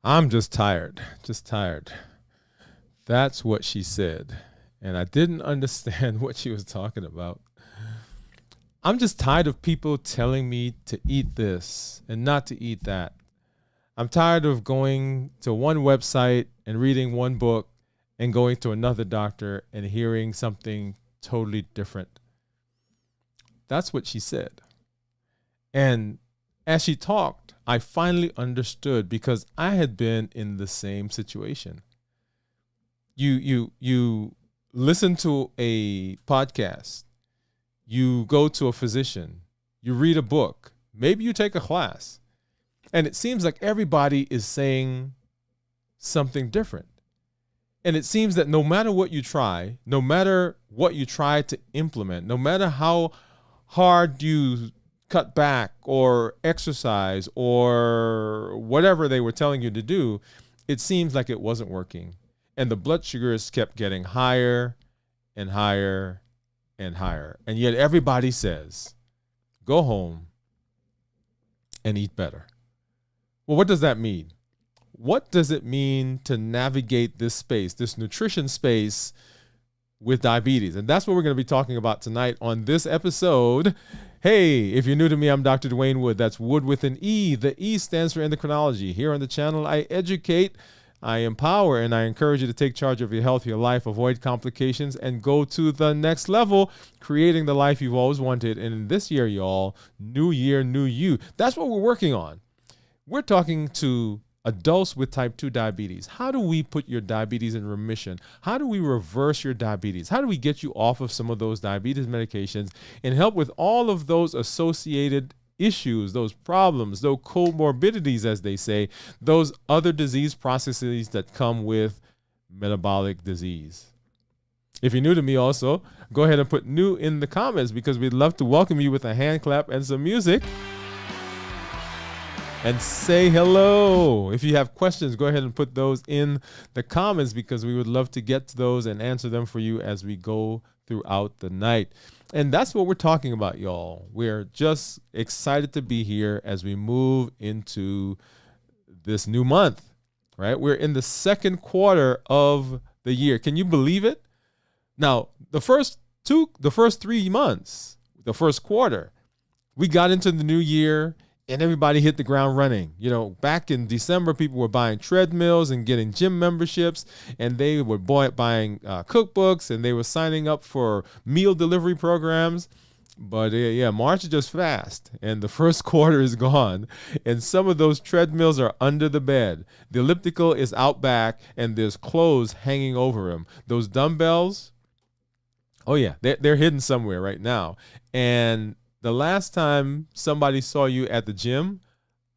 I'm just tired. Just tired. That's what she said. And I didn't understand what she was talking about. I'm just tired of people telling me to eat this and not to eat that. I'm tired of going to one website and reading one book and going to another doctor and hearing something totally different. That's what she said. And as she talked, I finally understood because I had been in the same situation. You listen to a podcast, you go to a physician, you read a book, maybe you take a class, and it seems like everybody is saying something different. And it seems that no matter what you try, no matter what you try to implement, no matter how hard you cut back or exercise or whatever they were telling you to do, it seems like it wasn't working. And the blood sugars kept getting higher and higher and higher. And yet everybody says, go home and eat better. Well, what does that mean? What does it mean to navigate this space, this nutrition space with diabetes? And that's what we're going to be talking about tonight on this episode. Hey, if you're new to me, I'm Dr. Dwayne Wood. That's Wood with an E. The E stands for endocrinology. Here on the channel, I educate, I empower, and I encourage you to take charge of your health, your life, avoid complications, and go to the next level, creating the life you've always wanted. And in this year, y'all, new year, new you. That's what we're working on. We're talking to adults with type 2 diabetes. How do we put your diabetes in remission? How do we reverse your diabetes? How do we get you off of some of those diabetes medications and help with all of those associated issues, those problems, those comorbidities, as they say, those other disease processes that come with metabolic disease? If you're new to me also, go ahead and put new in the comments because we'd love to welcome you with a hand clap and some music. And say hello. If you have questions, go ahead and put those in the comments because we would love to get to those and answer them for you as we go throughout the night. And that's what we're talking about, y'all. We're just excited to be here as we move into this new month, right? We're in the second quarter of the year. Can you believe it? Now, the first 3 months, the first quarter, we got into the new year and everybody hit the ground running. You know, back in December, people were buying treadmills and getting gym memberships, and they were buying cookbooks, and they were signing up for meal delivery programs. But March is just fast, and the first quarter is gone, and some of those treadmills are under the bed. The elliptical is out back, and there's clothes hanging over them. Those dumbbells, oh yeah, they're hidden somewhere right now. And the last time somebody saw you at the gym,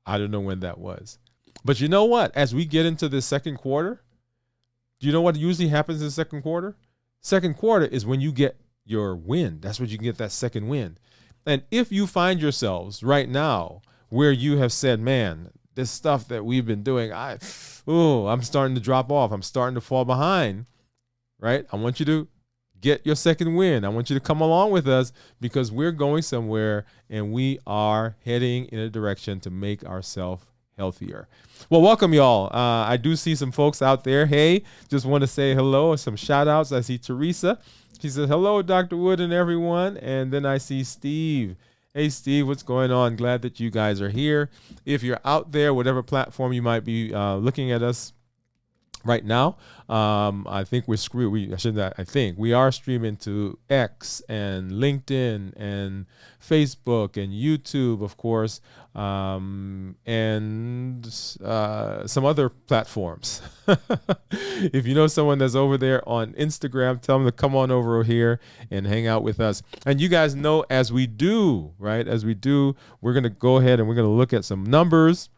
I don't know when that was. But you know what? As we get into the second quarter, do you know what usually happens in the second quarter? Second quarter is when you get your win. That's when you can get that second win. And if you find yourselves right now where you have said, man, this stuff that we've been doing, I'm starting to drop off. I'm starting to fall behind, right? I want you to get your second win. I want you to come along with us because we're going somewhere and we are heading in a direction to make ourselves healthier. Well, welcome y'all. I do see some folks out there. Hey, just want to say hello. Some shout outs. I see Teresa. She says, hello, Dr. Wood and everyone. And then I see Steve. Hey, Steve, what's going on? Glad that you guys are here. If you're out there, whatever platform you might be looking at us right now, I think we are streaming to X and LinkedIn and Facebook and YouTube, of course, and some other platforms. If you know someone that's over there on Instagram, tell them to come on over here and hang out with us. And you guys know, as we do, we're going to go ahead and we're going to look at some numbers.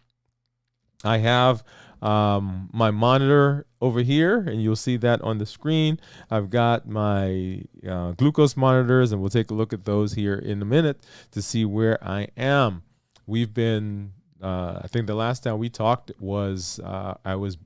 I have my monitor over here, and you'll see that on the screen. I've got my glucose monitors, and we'll take a look at those here in a minute to see where I am. We've been, I think the last time we talked was I was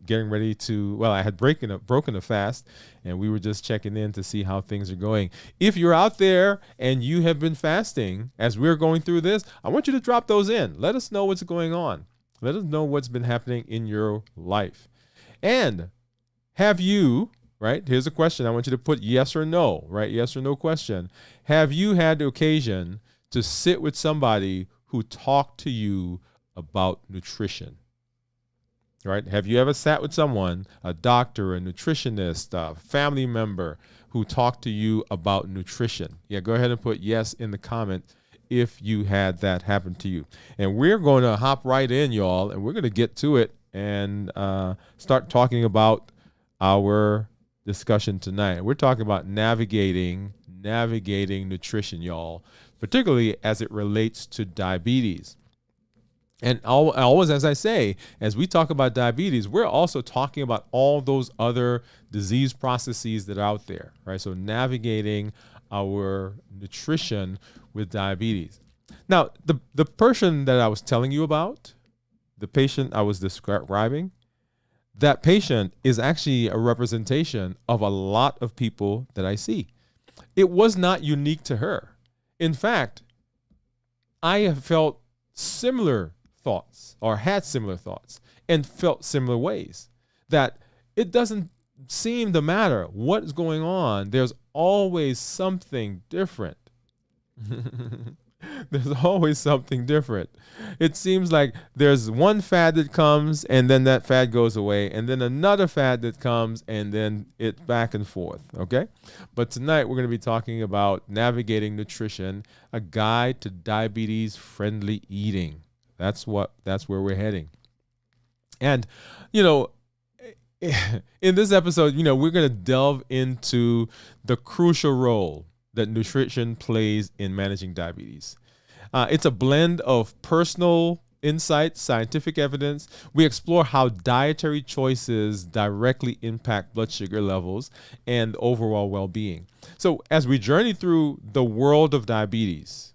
getting ready to, I had broken a fast, and we were just checking in to see how things are going. If you're out there and you have been fasting as we're going through this, I want you to drop those in. Let us know what's going on. Let us know what's been happening in your life. And have you, right? Here's a question. I want you to put yes or no, right? Yes or no question. Have you had the occasion to sit with somebody who talked to you about nutrition? Right? Have you ever sat with someone, a doctor, a nutritionist, a family member who talked to you about nutrition? Yeah, go ahead and put yes in the comment if you had that happen to you. And we're going to hop right in, y'all, and we're going to get to it and start talking about our discussion tonight. We're talking about navigating nutrition, y'all, particularly as it relates to diabetes. And always, as I say, as we talk about diabetes, we're also talking about all those other disease processes that are out there, right? So navigating our nutrition with diabetes. Now, the person that I was telling you about, the patient I was describing, that patient is actually a representation of a lot of people that I see. It was not unique to her. In fact, I have felt similar thoughts or had similar thoughts and felt similar ways, that it doesn't seem to matter what is going on. There's always something different. There's always something different. It seems like there's one fad that comes and then that fad goes away, and then another fad that comes and then it's back and forth. Okay. But tonight we're going to be talking about navigating nutrition, a guide to diabetes friendly eating. That's where we're heading. And, in this episode, we're going to delve into the crucial role that nutrition plays in managing diabetes. It's a blend of personal insight, scientific evidence. We explore how dietary choices directly impact blood sugar levels and overall well-being. So as we journey through the world of diabetes,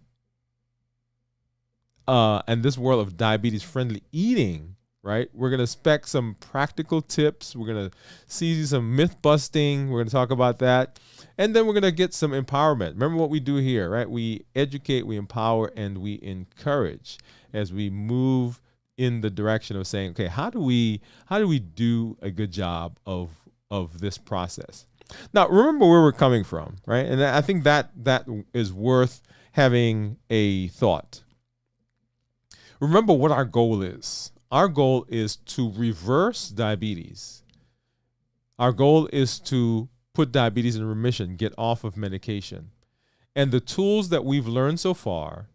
and this world of diabetes-friendly eating, right? We're going to spec some practical tips. We're going to see some myth busting. We're going to talk about that. And then we're going to get some empowerment. Remember what we do here, right? We educate, we empower, and we encourage as we move in the direction of saying, okay, how do we do a good job of this process? Now, remember where we're coming from, right? And I think that is worth having a thought. Remember what our goal is. Our goal is to reverse diabetes. Our goal is to put diabetes in remission, get off of medication. And the tools that we've learned so far,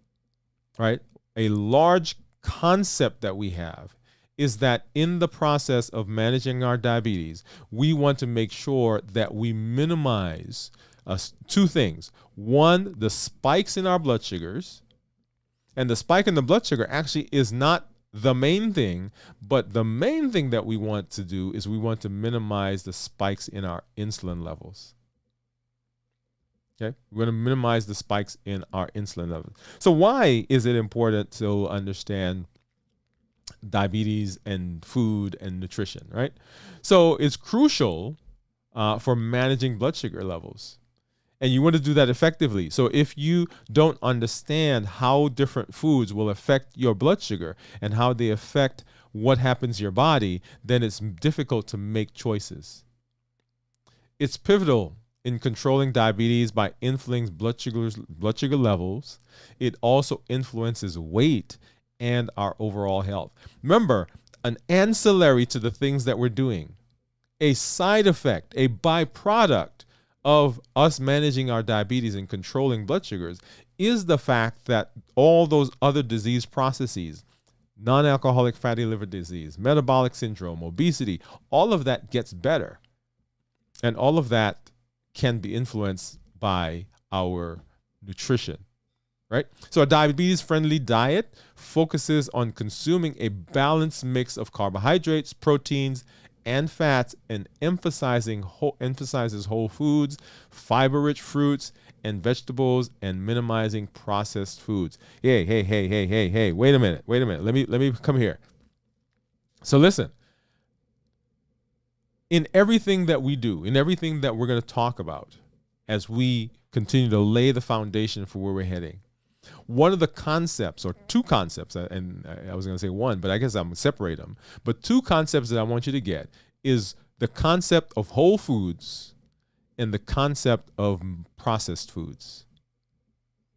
right, a large concept that we have is that in the process of managing our diabetes, we want to make sure that we minimize two things. One, the spikes in our blood sugars. And the spike in the blood sugar actually is not the main thing, but the main thing that we want to do is we want to minimize the spikes in our insulin levels. Okay, we're going to minimize the spikes in our insulin levels. So why is it important to understand diabetes and food and nutrition, right? So it's crucial for managing blood sugar levels. And you want to do that effectively. So if you don't understand how different foods will affect your blood sugar and how they affect what happens in your body, then it's difficult to make choices. It's pivotal in controlling diabetes by influencing blood sugar levels. It also influences weight and our overall health. Remember, an ancillary to the things that we're doing, a side effect, a byproduct of us managing our diabetes and controlling blood sugars is the fact that all those other disease processes, non-alcoholic fatty liver disease, metabolic syndrome, obesity, all of that gets better. And all of that can be influenced by our nutrition, right? So a diabetes-friendly diet focuses on consuming a balanced mix of carbohydrates, proteins, and fats, and emphasizes whole foods, fiber-rich fruits and vegetables, and minimizing processed foods. Hey, wait a minute. Let me come here. So listen, in everything that we do, in everything that we're going to talk about as we continue to lay the foundation for where we're heading, One of the concepts, or two concepts, and I was going to say one, but I guess I'm going to separate them. But two concepts that I want you to get is the concept of whole foods and the concept of processed foods.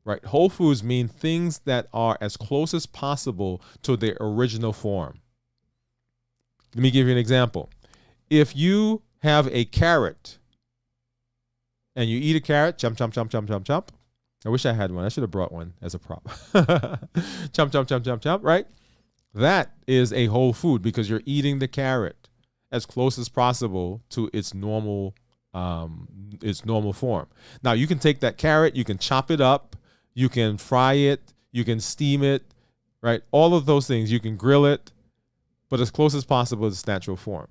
Right? Whole foods mean things that are as close as possible to their original form. Let me give you an example. If you have a carrot and you eat a carrot, chomp, chomp, chomp, chomp, chomp, chomp. I wish I had one. I should have brought one as a prop. Chomp, chomp, chomp, chomp, chomp, right? That is a whole food because you're eating the carrot as close as possible to its normal form. Now, you can take that carrot, you can chop it up, you can fry it, you can steam it, right? All of those things. You can grill it, but as close as possible to its natural form.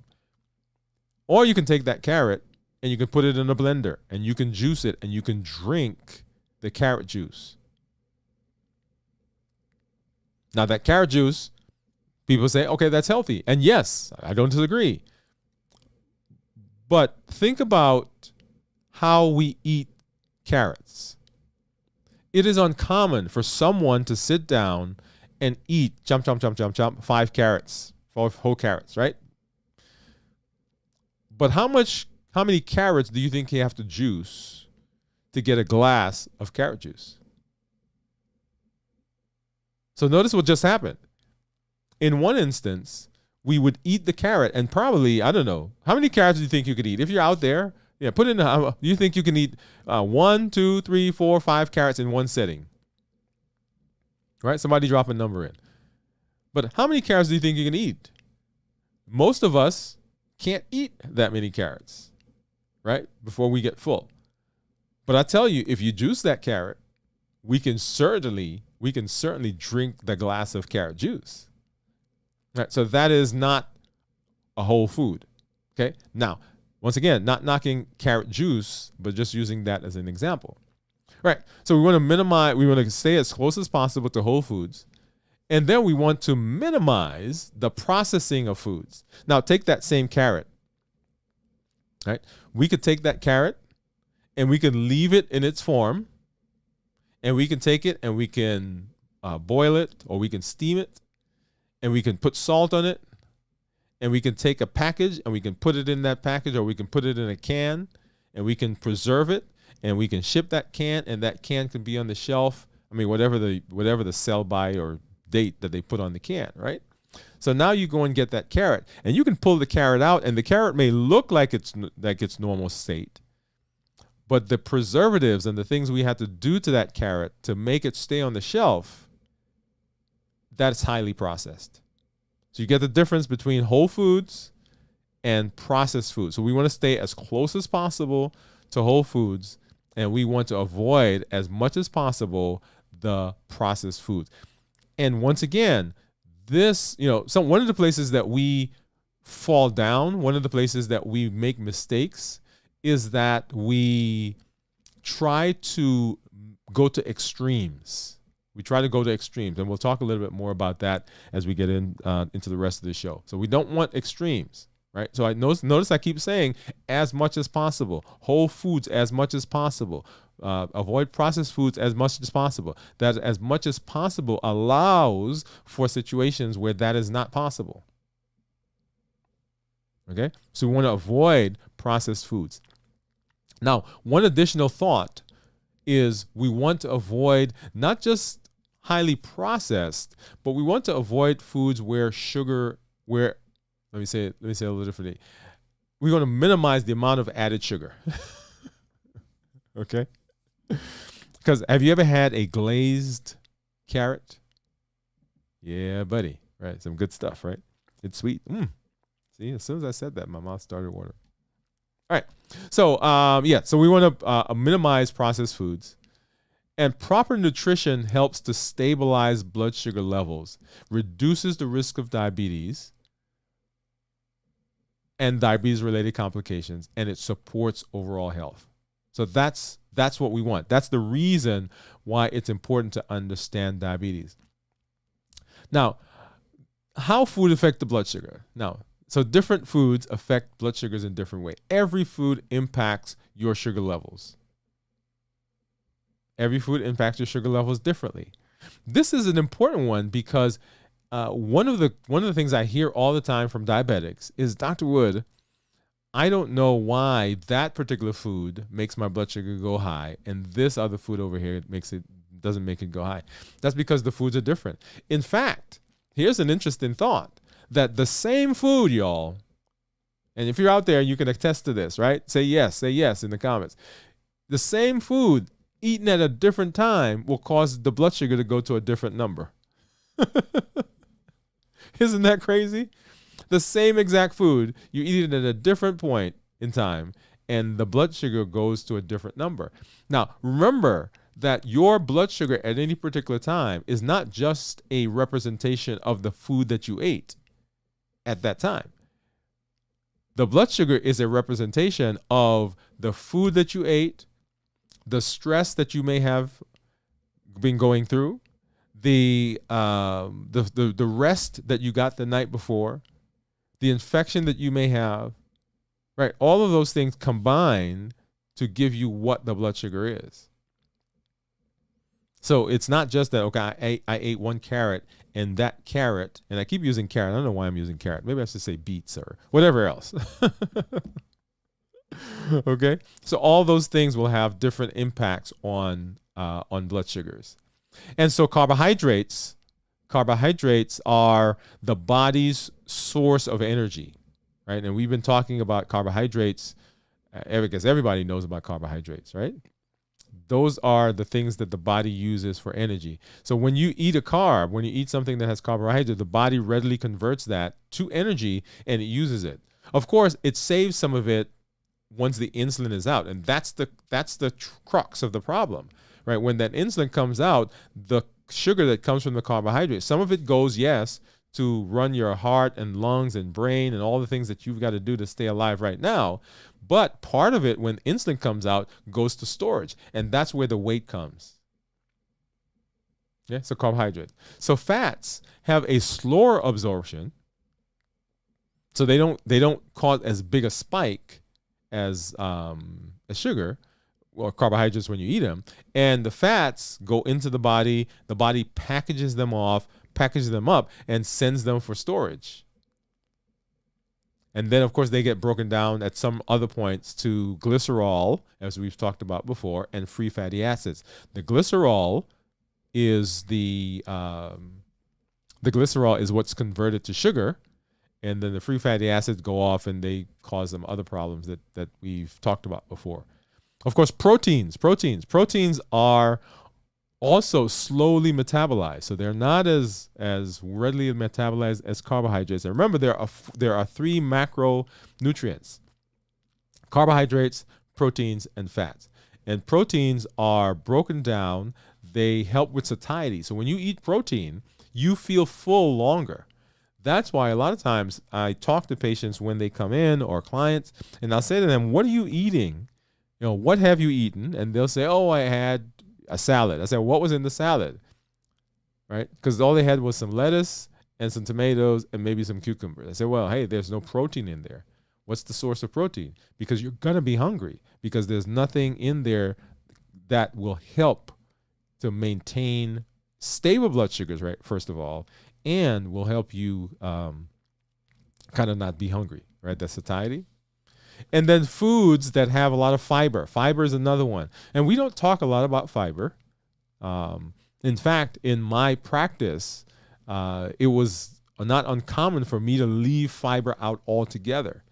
Or you can take that carrot and you can put it in a blender and you can juice it and you can drink the carrot juice. Now, that carrot juice, people say, okay, that's healthy. And yes, I don't disagree. But think about how we eat carrots. It is uncommon for someone to sit down and eat, chomp, chomp, chomp, chomp, chomp, 5 carrots, 5 whole carrots, right? But how many carrots do you think you have to juice to get a glass of carrot juice? So notice what just happened. In one instance, we would eat the carrot and probably, I don't know, how many carrots do you think you could eat? If you're out there, yeah, put in, do you think you can eat 1, 2, 3, 4, 5 carrots in one sitting? Right? Somebody drop a number in. But how many carrots do you think you can eat? Most of us can't eat that many carrots, right? Before we get full. But I tell you, if you juice that carrot, we can certainly drink the glass of carrot juice. Right? So that is not a whole food. Okay? Now, once again, not knocking carrot juice, but just using that as an example. Right. So we want to minimize, we want to stay as close as possible to whole foods. And then we want to minimize the processing of foods. Now, take that same carrot. Right? We could take that carrot and we can leave it in its form. And we can take it and we can boil it, or we can steam it, and we can put salt on it. And we can take a package and we can put it in that package, or we can put it in a can and we can preserve it, and we can ship that can, and that can can be on the shelf. I mean, whatever the sell by or date that they put on the can, right? So now you go and get that carrot and you can pull the carrot out, and the carrot may look like it's normal state, but the preservatives and the things we have to do to that carrot to make it stay on the shelf, that's highly processed. So you get the difference between whole foods and processed foods. So we want to stay as close as possible to whole foods, and we want to avoid as much as possible the processed foods. And once again, this, one of the places that we fall down, one of the places that we make mistakes is that we try to go to extremes. We try to go to extremes, and we'll talk a little bit more about that as we get into the rest of the show. So we don't want extremes, right? So I notice I keep saying as much as possible, whole foods as much as possible, avoid processed foods as much as possible. That as much as possible allows for situations where that is not possible. Okay, so we want to avoid processed foods. Now, one additional thought is we want to avoid not just highly processed, but we want to avoid foods where let me say it a little differently. We want to minimize the amount of added sugar. Okay? Because have you ever had a glazed carrot? Yeah, buddy. Right? Some good stuff, right? It's sweet. See, as soon as I said that, my mouth started watering. All right. So, so we want to minimize processed foods. And proper nutrition helps to stabilize blood sugar levels, reduces the risk of diabetes and diabetes-related complications, and it supports overall health. So that's what we want. That's the reason why it's important to understand diabetes. Now, how food affect the blood sugar? Now, so different foods affect blood sugars in different ways. Every food impacts your sugar levels. Every food impacts your sugar levels differently. This is an important one because one of the things I hear all the time from diabetics is, Dr. Wood, I don't know why that particular food makes my blood sugar go high, and this other food over here doesn't make it go high. That's because the foods are different. In fact, here's an interesting thought, that the same food, y'all, and if you're out there, you can attest to this, right? Say yes in the comments. The same food eaten at a different time will cause the blood sugar to go to a different number. Isn't that crazy? The same exact food, you eat it at a different point in time, and the blood sugar goes to a different number. Now, remember that your blood sugar at any particular time is not just a representation of the food that you ate at that time. The blood sugar is a representation of the food that you ate, the stress that you may have been going through, the rest that you got the night before, the infection that you may have, right? All of those things combine to give you what the blood sugar is. So it's not just that, okay, I ate one carrot, and that carrot, and I keep using carrot. I don't know why I'm using carrot. Maybe I should say beets or whatever else. Okay? So all those things will have different impacts on blood sugars. And so carbohydrates are the body's source of energy, right? And we've been talking about carbohydrates because everybody knows about carbohydrates, right? Those are the things that the body uses for energy. So when you eat a carb, when you eat something that has carbohydrate, the body readily converts that to energy and it uses it. Of course, it saves some of it once the insulin is out, and that's the crux of the problem, right? When that insulin comes out, the sugar that comes from the carbohydrate, some of it goes, yes, to run your heart and lungs and brain and all the things that you've got to do to stay alive right now. But part of it, when insulin comes out, goes to storage, and that's where the weight comes. Yeah, so carbohydrate. So fats have a slower absorption, so they don't cause as big a spike as sugar or carbohydrates when you eat them. And the fats go into the body packages them up, and sends them for storage. And then, of course, they get broken down at some other points to glycerol, as we've talked about before, and free fatty acids. The glycerol is what's converted to sugar, and then the free fatty acids go off and they cause them other problems that we've talked about before. Of course, proteins are also slowly metabolized, so they're not as readily metabolized as carbohydrates. And remember, there are three macronutrients: carbohydrates, proteins, and fats. And proteins are broken down. They help with satiety. So when you eat protein, you feel full longer. That's why a lot of times I talk to patients when they come in, or clients, and I'll say to them, "What are you eating? What have you eaten?" And they'll say, "Oh, I had a salad." I said, "What was in the salad?" Right? Because all they had was some lettuce and some tomatoes and maybe some cucumbers. I said, "Well, hey, there's no protein in there. What's the source of protein?" Because you're going to be hungry, because there's nothing in there that will help to maintain stable blood sugars, right? First of all, and will help you kind of not be hungry, right? That's satiety. And then foods that have a lot of fiber. Fiber is another one. And we don't talk a lot about fiber. In fact, in my practice, it was not uncommon for me to leave fiber out altogether.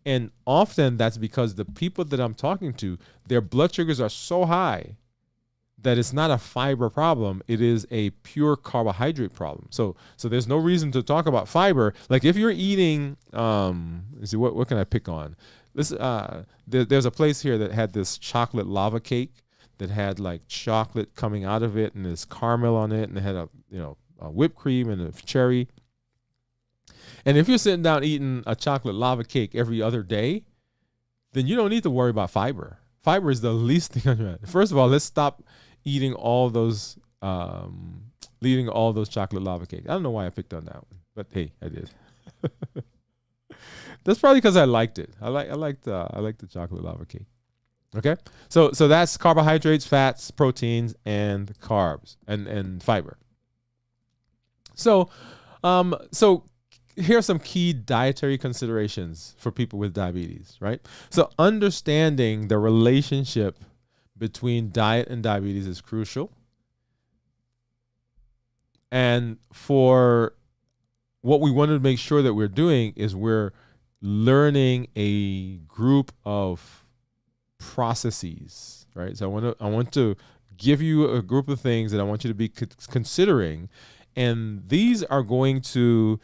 And often that's because the people that I'm talking to, their blood sugars are so high that it's not a fiber problem. It is a pure carbohydrate problem. So there's no reason to talk about fiber. Like if you're eating, let's see, what can I pick on? There's a place here that had this chocolate lava cake that had like chocolate coming out of it and this caramel on it, and it had a whipped cream and a cherry. And if you're sitting down eating a chocolate lava cake every other day, then you don't need to worry about fiber. Fiber is the least thing on your mind. First of all, let's stop eating all those chocolate lava cakes. I don't know why I picked on that one, but hey, I did. That's probably because I liked it. I liked the chocolate lava cake. Okay, so that's carbohydrates, fats, proteins, and carbs and fiber. So so here are some key dietary considerations for people with diabetes, right? So understanding the relationship between diet and diabetes is crucial. And for what we want to make sure that we're doing is we're learning a group of processes, right? So I want to give you a group of things that I want you to be considering, and these are going to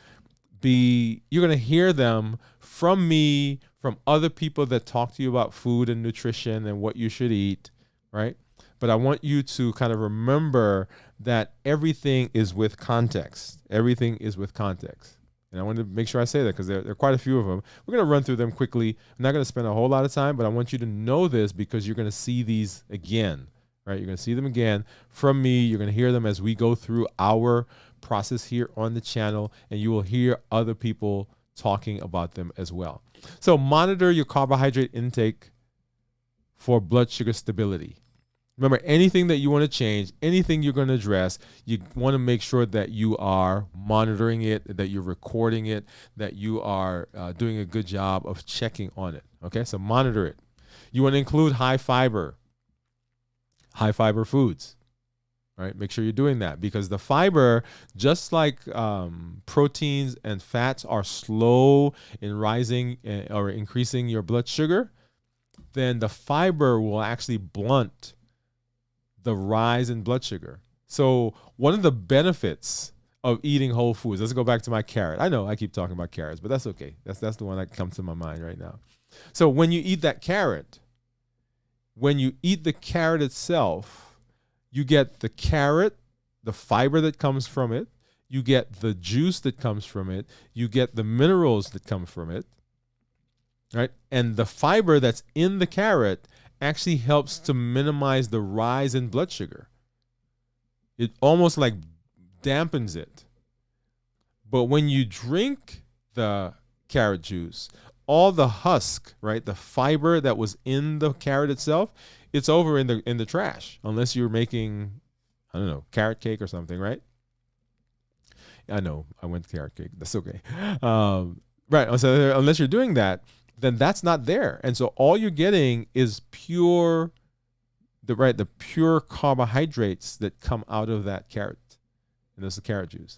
be, you're going to hear them from me, from other people that talk to you about food and nutrition and what you should eat, right? But I want you to kind of remember that everything is with context. Everything is with context. And I want to make sure I say that because there are quite a few of them. We're going to run through them quickly. I'm not going to spend a whole lot of time, but I want you to know this because you're going to see these again, right? You're going to see them again from me. You're going to hear them as we go through our process here on the channel, and you will hear other people talking about them as well. So monitor your carbohydrate intake for blood sugar stability. Remember, anything that you want to change, anything you're going to address, you want to make sure that you are monitoring it, that you're recording it, that you are doing a good job of checking on it. Okay, so monitor it. You want to include high fiber foods, right? Make sure you're doing that because the fiber, just like proteins and fats are slow in rising or increasing your blood sugar, then the fiber will actually blunt the rise in blood sugar. So one of the benefits of eating whole foods, let's go back to my carrot. I know I keep talking about carrots, but that's okay. That's the one that comes to my mind right now. So when you eat that carrot, when you eat the carrot itself, you get the carrot, the fiber that comes from it, you get the juice that comes from it, you get the minerals that come from it, right? And the fiber that's in the carrot actually helps to minimize the rise in blood sugar. It almost like dampens it. But when you drink the carrot juice, all the husk, right, the fiber that was in the carrot itself, it's over in the trash, unless you're making, I don't know, carrot cake or something, right? I know I went carrot cake. That's okay. Right. So unless you're doing that, then that's not there. And so all you're getting is pure carbohydrates that come out of that carrot. And that's the carrot juice.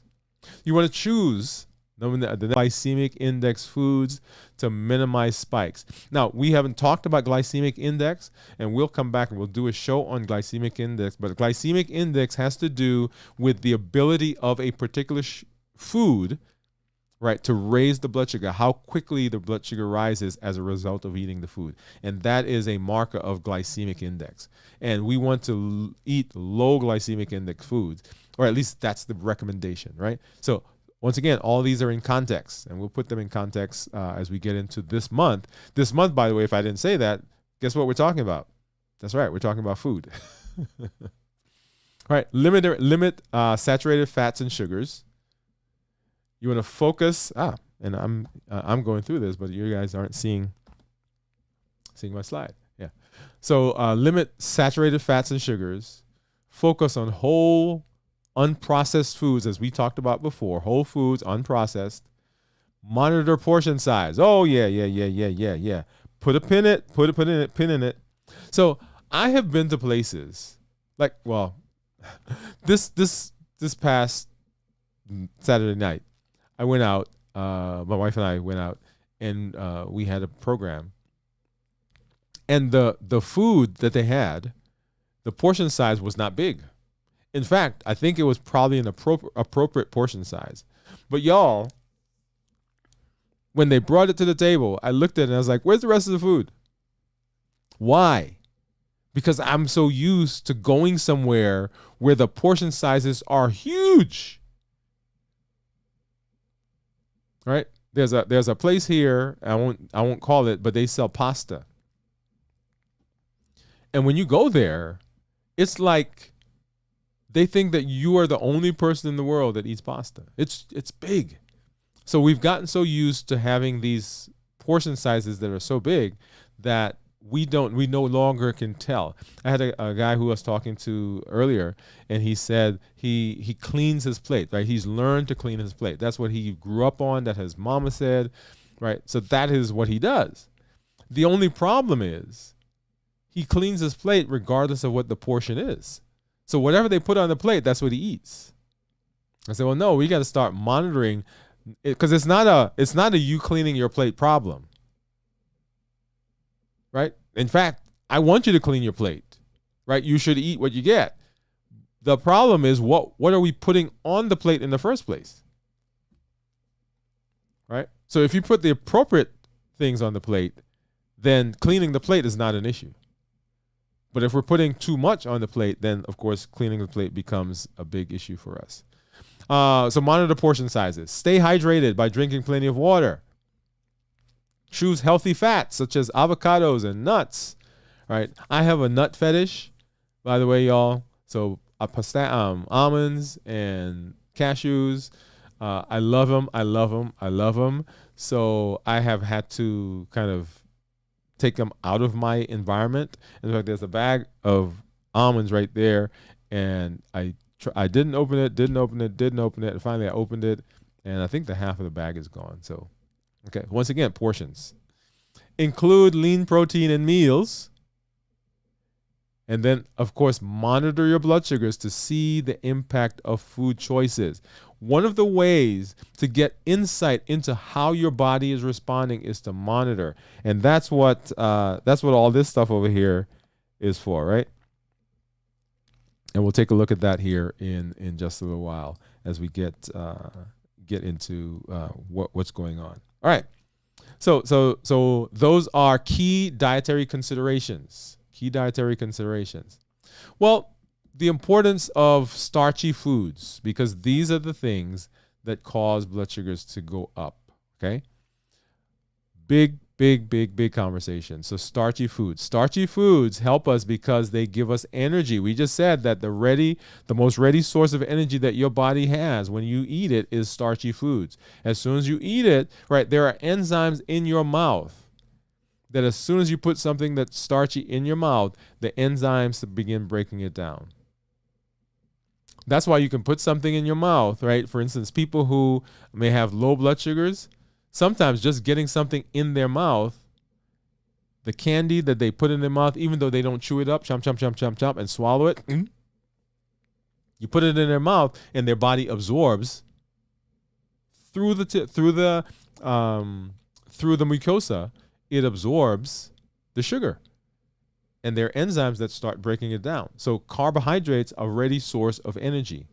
You want to choose the glycemic index foods to minimize spikes. Now, we haven't talked about glycemic index, and we'll come back and we'll do a show on glycemic index. But glycemic index has to do with the ability of a particular food, right, to raise the blood sugar, how quickly the blood sugar rises as a result of eating the food. And that is a marker of glycemic index. And we want to eat low glycemic index foods, or at least that's the recommendation, right? So once again, all these are in context, and we'll put them in context as we get into this month. This month, by the way, if I didn't say that, guess what we're talking about? That's right, we're talking about food. All right, limit saturated fats and sugars. You want to focus, and I'm going through this, but you guys aren't seeing my slide. Yeah. So limit saturated fats and sugars. Focus on whole, unprocessed foods, as we talked about before. Whole foods, unprocessed. Monitor portion size. Oh yeah. Put a pin in it. So I have been to places like, well, this past Saturday night, I went out, my wife and I went out, and we had a program. And the food that they had, the portion size was not big. In fact, I think it was probably an appropriate portion size. But y'all, when they brought it to the table, I looked at it and I was like, where's the rest of the food? Why? Because I'm so used to going somewhere where the portion sizes are huge. Right? There's a place here, I won't call it, but they sell pasta. And when you go there, it's like they think that you are the only person in the world that eats pasta. It's big. So we've gotten so used to having these portion sizes that are so big that we no longer can tell. I had a guy who I was talking to earlier, and he said he cleans his plate, right? He's learned to clean his plate. That's what he grew up on, that his mama said, right? So that is what he does. The only problem is he cleans his plate regardless of what the portion is. So whatever they put on the plate, that's what he eats. I said, well, no, we got to start monitoring it, because it's not a you cleaning your plate problem, right? In fact, I want you to clean your plate, right? You should eat what you get. The problem is what are we putting on the plate in the first place, right? So if you put the appropriate things on the plate, then cleaning the plate is not an issue. But if we're putting too much on the plate, then of course cleaning the plate becomes a big issue for us. So monitor portion sizes. Stay hydrated by drinking plenty of water. Choose healthy fats such as avocados and nuts. Right? I have a nut fetish, by the way, y'all. So almonds and cashews. I love them. I love them. I love them. So I have had to kind of take them out of my environment. In fact, there's a bag of almonds right there, and I didn't open it. And finally I opened it, and I think the half of the bag is gone. So, okay, once again, portions. Include lean protein in meals. And then, of course, monitor your blood sugars to see the impact of food choices. One of the ways to get insight into how your body is responding is to monitor. And that's what all this stuff over here is for, right? And we'll take a look at that here in just a little while as we get into what's going on. All right. So those are key dietary considerations. Well, the importance of starchy foods, because these are the things that cause blood sugars to go up. Okay. Big conversation. So starchy foods help us because they give us energy. We just said that the most ready source of energy that your body has when you eat it is starchy foods. As soon as you eat it, right, there are enzymes in your mouth that as soon as you put something that's starchy in your mouth, the enzymes begin breaking it down. That's why you can put something in your mouth, right? For instance, people who may have low blood sugars, sometimes just getting something in their mouth, the candy that they put in their mouth, even though they don't chew it up, chomp, and swallow it, you put it in their mouth and their body absorbs through the mucosa. It absorbs the sugar and there are enzymes that start breaking it down. So carbohydrates are a ready source of energy,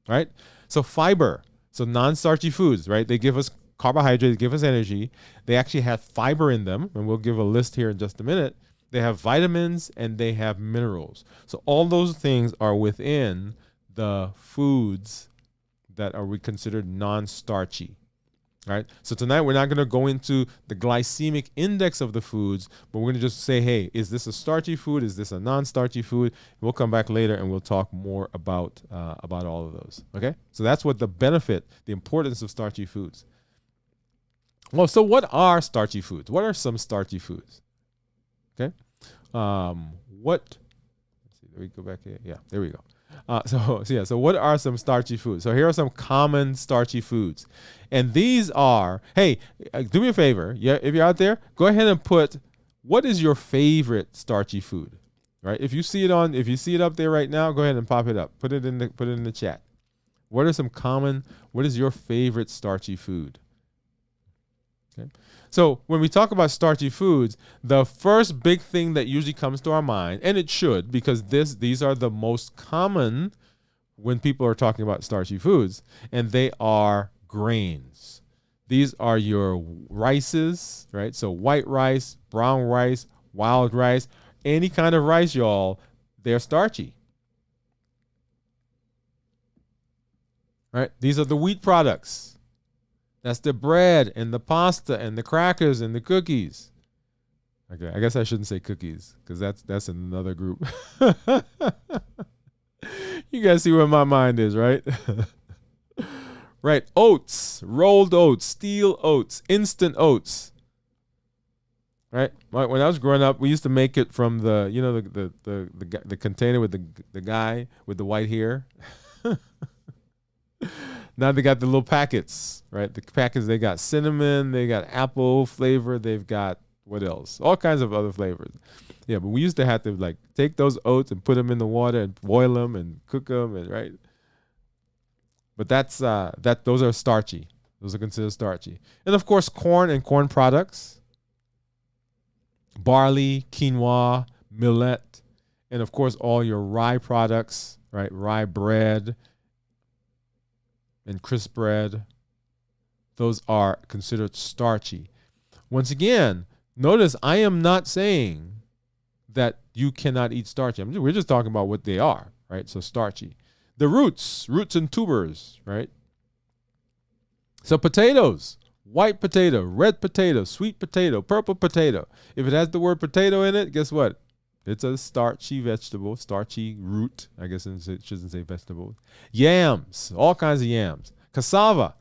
right? So fiber, so non-starchy foods, right? They give us carbohydrates, give us energy. They actually have fiber in them, and we'll give a list here in just a minute. They have vitamins and they have minerals. So all those things are within the foods that are considered non-starchy. Right. So tonight we're not going to go into the glycemic index of the foods, but we're going to just say, hey, is this a starchy food? Is this a non-starchy food? We'll come back later and we'll talk more about all of those. Okay. So that's what the importance of starchy foods. Well, so what are starchy foods? What are some starchy foods? Okay. Let's see, there we go back here. Yeah, there we go. So what are some starchy foods? So here are some common starchy foods. And these are, hey, do me a favor. Yeah, if you're out there, go ahead and put, what is your favorite starchy food? Right? If you see it up there right now, go ahead and pop it up. Put it in the chat. What is your favorite starchy food? Okay. So when we talk about starchy foods, the first big thing that usually comes to our mind, and it should, because these are the most common when people are talking about starchy foods, and they are grains. These are your rices, right? So white rice, brown rice, wild rice, any kind of rice, y'all, they're starchy. Right? These are the wheat products. That's the bread and the pasta and the crackers and the cookies. Okay, I guess I shouldn't say cookies because that's another group. You guys see where my mind is, right? Right, oats, rolled oats, steel oats, instant oats. right? When I was growing up, we used to make it from the, you know, the container with the guy with the white hair. Now they got the little packets, right? The packets, they got cinnamon, they got apple flavor, they've got what else? All kinds of other flavors. Yeah, but we used to have to like take those oats and put them in the water and boil them and cook them, and right. But those are starchy. Those are considered starchy. And of course, corn and corn products, barley, quinoa, millet, and of course all your rye products, right? Rye bread and crisp bread. Those are considered starchy. Once again, notice I am not saying that you cannot eat starchy. We're just talking about what they are, right? So starchy. The roots and tubers, right? So potatoes, white potato, red potato, sweet potato, purple potato. If it has the word potato in it, guess what? It's a starchy vegetable, starchy root. I guess it shouldn't say vegetable. Yams, all kinds of yams. Cassava,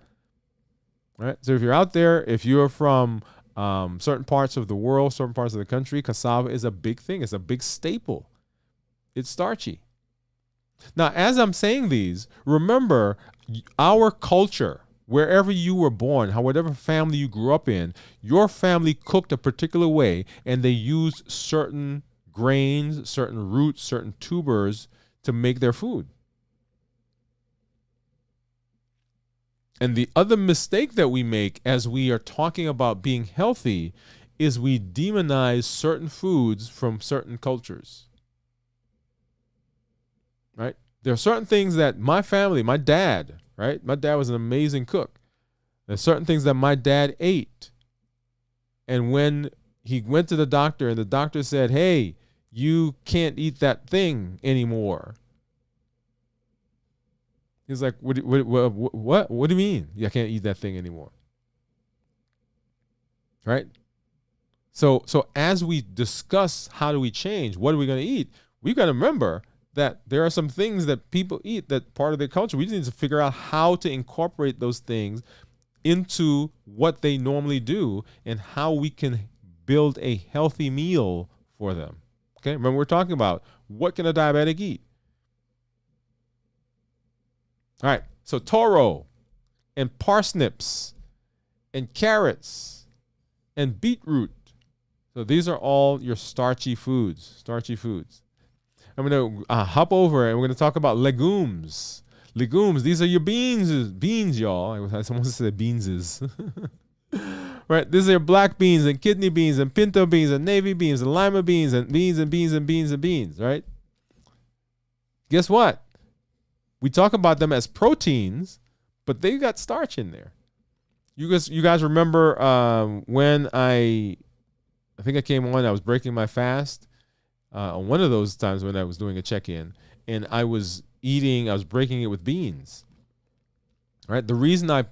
right? So if you're out there, if you're from certain parts of the world, certain parts of the country, cassava is a big thing. It's a big staple. It's starchy. Now, as I'm saying these, remember our culture, wherever you were born, whatever family you grew up in, your family cooked a particular way, and they used certain grains, certain roots, certain tubers to make their food. And the other mistake that we make as we are talking about being healthy is we demonize certain foods from certain cultures. Right? There are certain things that my family, my dad, right? My dad was an amazing cook. There's certain things that my dad ate. And when he went to the doctor and the doctor said, hey, you can't eat that thing anymore. He's like, what do you mean? I can't eat that thing anymore. Right? So as we discuss how do we change, what are we going to eat? We've got to remember that there are some things that people eat that part of their culture. We just need to figure out how to incorporate those things into what they normally do and how we can build a healthy meal for them. Okay, remember we're talking about what can a diabetic eat? All right, so toro and parsnips and carrots and beetroot. So these are all your starchy foods, I'm going to hop over and we're going to talk about legumes. Legumes, these are your beans, y'all. I almost said beanses. Right, these are your black beans and kidney beans and pinto beans and navy beans and lima beans and beans and beans and beans and beans, right? Guess what? We talk about them as proteins, but they got starch in there. You guys remember when I think I came on, I was breaking my fast on one of those times when I was doing a check-in, and I was breaking it with beans. Right? The reason I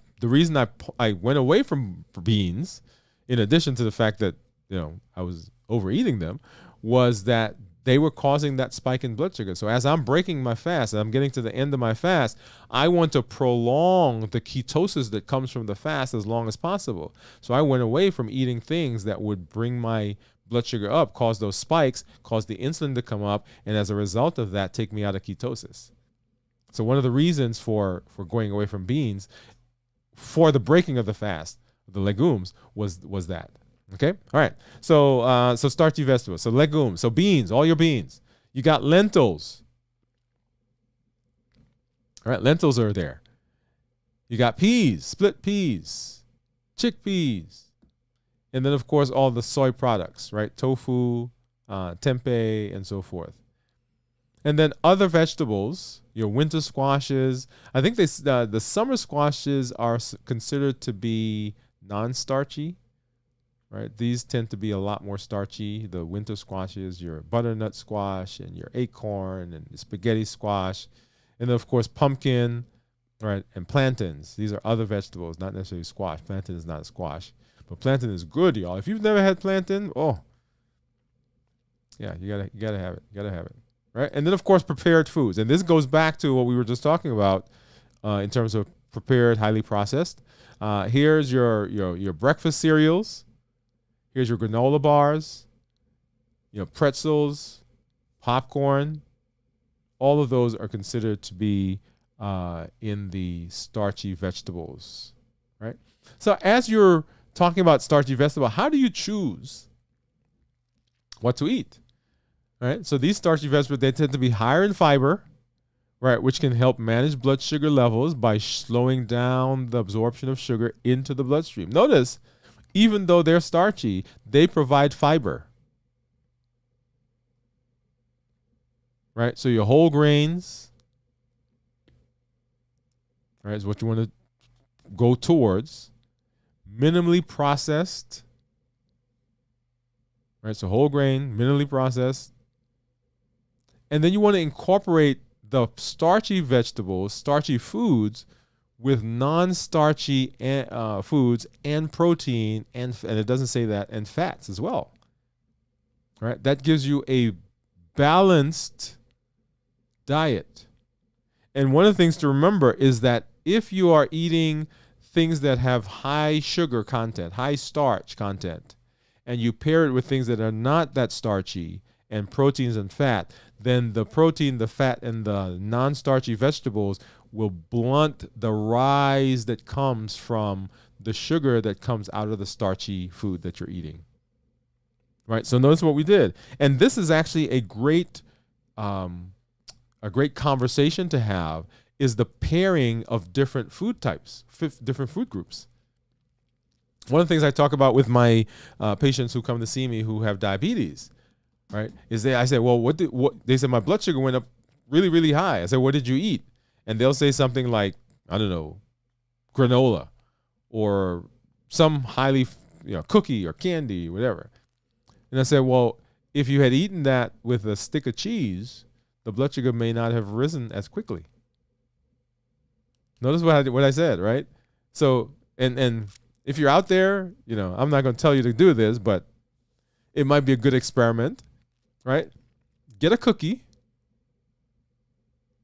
went away from beans, in addition to the fact that I was overeating them, was that they were causing that spike in blood sugar. So as I'm breaking my fast, and I'm getting to the end of my fast, I want to prolong the ketosis that comes from the fast as long as possible. So I went away from eating things that would bring my blood sugar up, cause those spikes, cause the insulin to come up, and as a result of that, take me out of ketosis. So one of the reasons for going away from beans, for the breaking of the fast, the legumes, was that. Okay? All right. So starchy vegetables. So legumes. So beans, all your beans. You got lentils. All right, lentils are there. You got peas, split peas, chickpeas. And then, of course, all the soy products, right? Tofu, tempeh, and so forth. And then other vegetables, your winter squashes. I think the summer squashes are considered to be non-starchy. Right, these tend to be a lot more starchy. The winter squashes, your butternut squash and your acorn and spaghetti squash. And then, of course, pumpkin, right, and plantains. These are other vegetables, not necessarily squash. Plantain is not a squash. But plantain is good, y'all. If you've never had plantain, yeah, you gotta have it. You gotta have it. Right? And then, of course, prepared foods. And this goes back to what we were just talking about in terms of prepared, highly processed. Here's your breakfast cereals. Here's your granola bars, pretzels, popcorn. All of those are considered to be in the starchy vegetables, right? So as you're talking about starchy vegetable, how do you choose what to eat, right? So these starchy vegetables, they tend to be higher in fiber, right, which can help manage blood sugar levels by slowing down the absorption of sugar into the bloodstream. Notice, even though they're starchy, they provide fiber, right? So your whole grains, right, is what you want to go towards. Minimally processed, right? So whole grain, minimally processed. And then you want to incorporate the starchy vegetables, starchy foods, with non-starchy foods and protein, and it doesn't say that, and fats as well, right? That gives you a balanced diet. And one of the things to remember is that if you are eating things that have high sugar content, high starch content, and you pair it with things that are not that starchy and proteins and fat, then the protein, the fat, and the non-starchy vegetables will blunt the rise that comes from the sugar that comes out of the starchy food that you're eating. Right? So notice what we did. And this is actually a great conversation to have, is the pairing of different food types, different food groups. One of the things I talk about with my patients who come to see me who have diabetes, right, is I say, well, what they said, my blood sugar went up really, really high. I said, what did you eat? And they'll say something like, I don't know, granola or some highly, cookie or candy, whatever. And I said, well, if you had eaten that with a stick of cheese, the blood sugar may not have risen as quickly. Notice what I said, right? So, and if you're out there, I'm not going to tell you to do this, but it might be a good experiment, right? Get a cookie,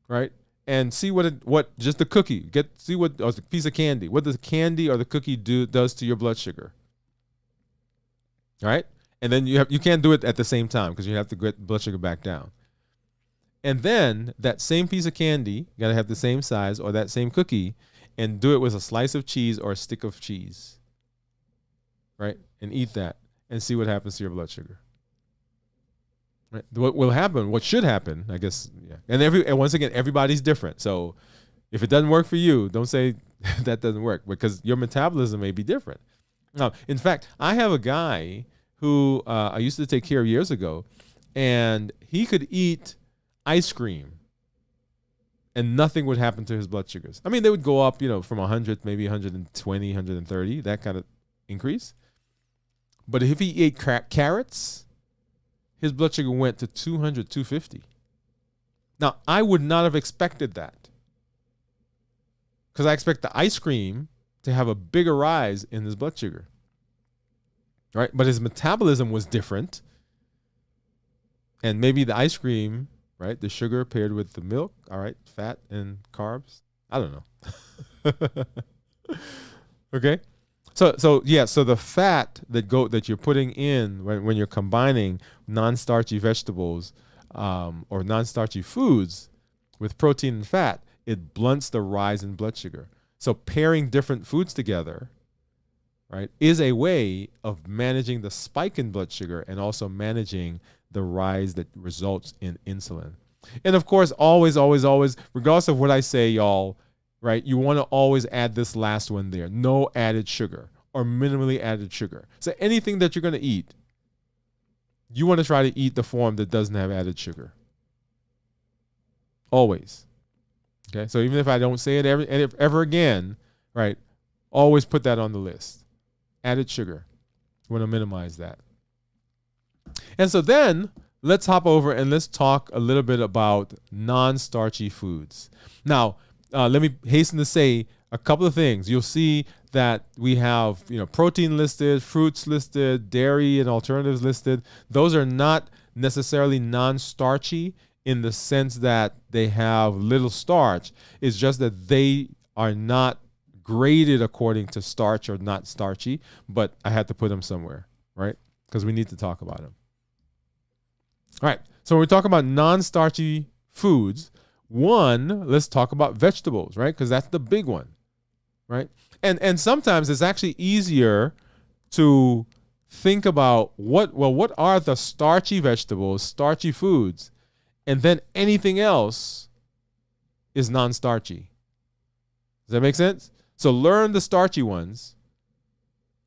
right? And see what just the cookie, see what, or a piece of candy, what the candy or the cookie does to your blood sugar, right? And then you can't do it at the same time because you have to get blood sugar back down. And then that same piece of candy, you got to have the same size, or that same cookie, and do it with a slice of cheese or a stick of cheese, right? And eat that and see what happens to your blood sugar. Right? What will happen, what should happen, I guess, yeah. And once again, everybody's different. So if it doesn't work for you, don't say that doesn't work, because your metabolism may be different. Now, in fact, I have a guy who I used to take care of years ago, and he could eat ice cream and nothing would happen to his blood sugars. I mean, they would go up, from 100, maybe 120, 130, that kind of increase. But if he ate carrots, his blood sugar went to 200, 250. Now, I would not have expected that, because I expect the ice cream to have a bigger rise in his blood sugar, right? But his metabolism was different. And maybe the ice cream, right, the sugar paired with the milk, all right, fat and carbs. I don't know. Okay. So the fat that you're putting in when you're combining non-starchy vegetables or non-starchy foods with protein and fat, it blunts the rise in blood sugar. So pairing different foods together, right, is a way of managing the spike in blood sugar and also managing the rise that results in insulin. And of course, always, regardless of what I say, y'all, right, you want to always add this last one there. No added sugar or minimally added sugar. So anything that you're going to eat, you want to try to eat the form that doesn't have added sugar. Always. Okay, so even if I don't say it ever again, right, always put that on the list. Added sugar. You want to minimize that. And so then let's hop over and let's talk a little bit about non-starchy foods. Now, let me hasten to say a couple of things. You'll see that we have, protein listed, fruits listed, dairy and alternatives listed. Those are not necessarily non-starchy in the sense that they have little starch. It's just that they are not graded according to starch or not starchy, but I had to put them somewhere, right? because we need to talk about them. All right. So when we talk about non-starchy foods, one, let's talk about vegetables, right? Because that's the big one, right? And sometimes it's actually easier to think about what are the starchy vegetables, starchy foods, and then anything else is non-starchy. Does that make sense? So learn the starchy ones,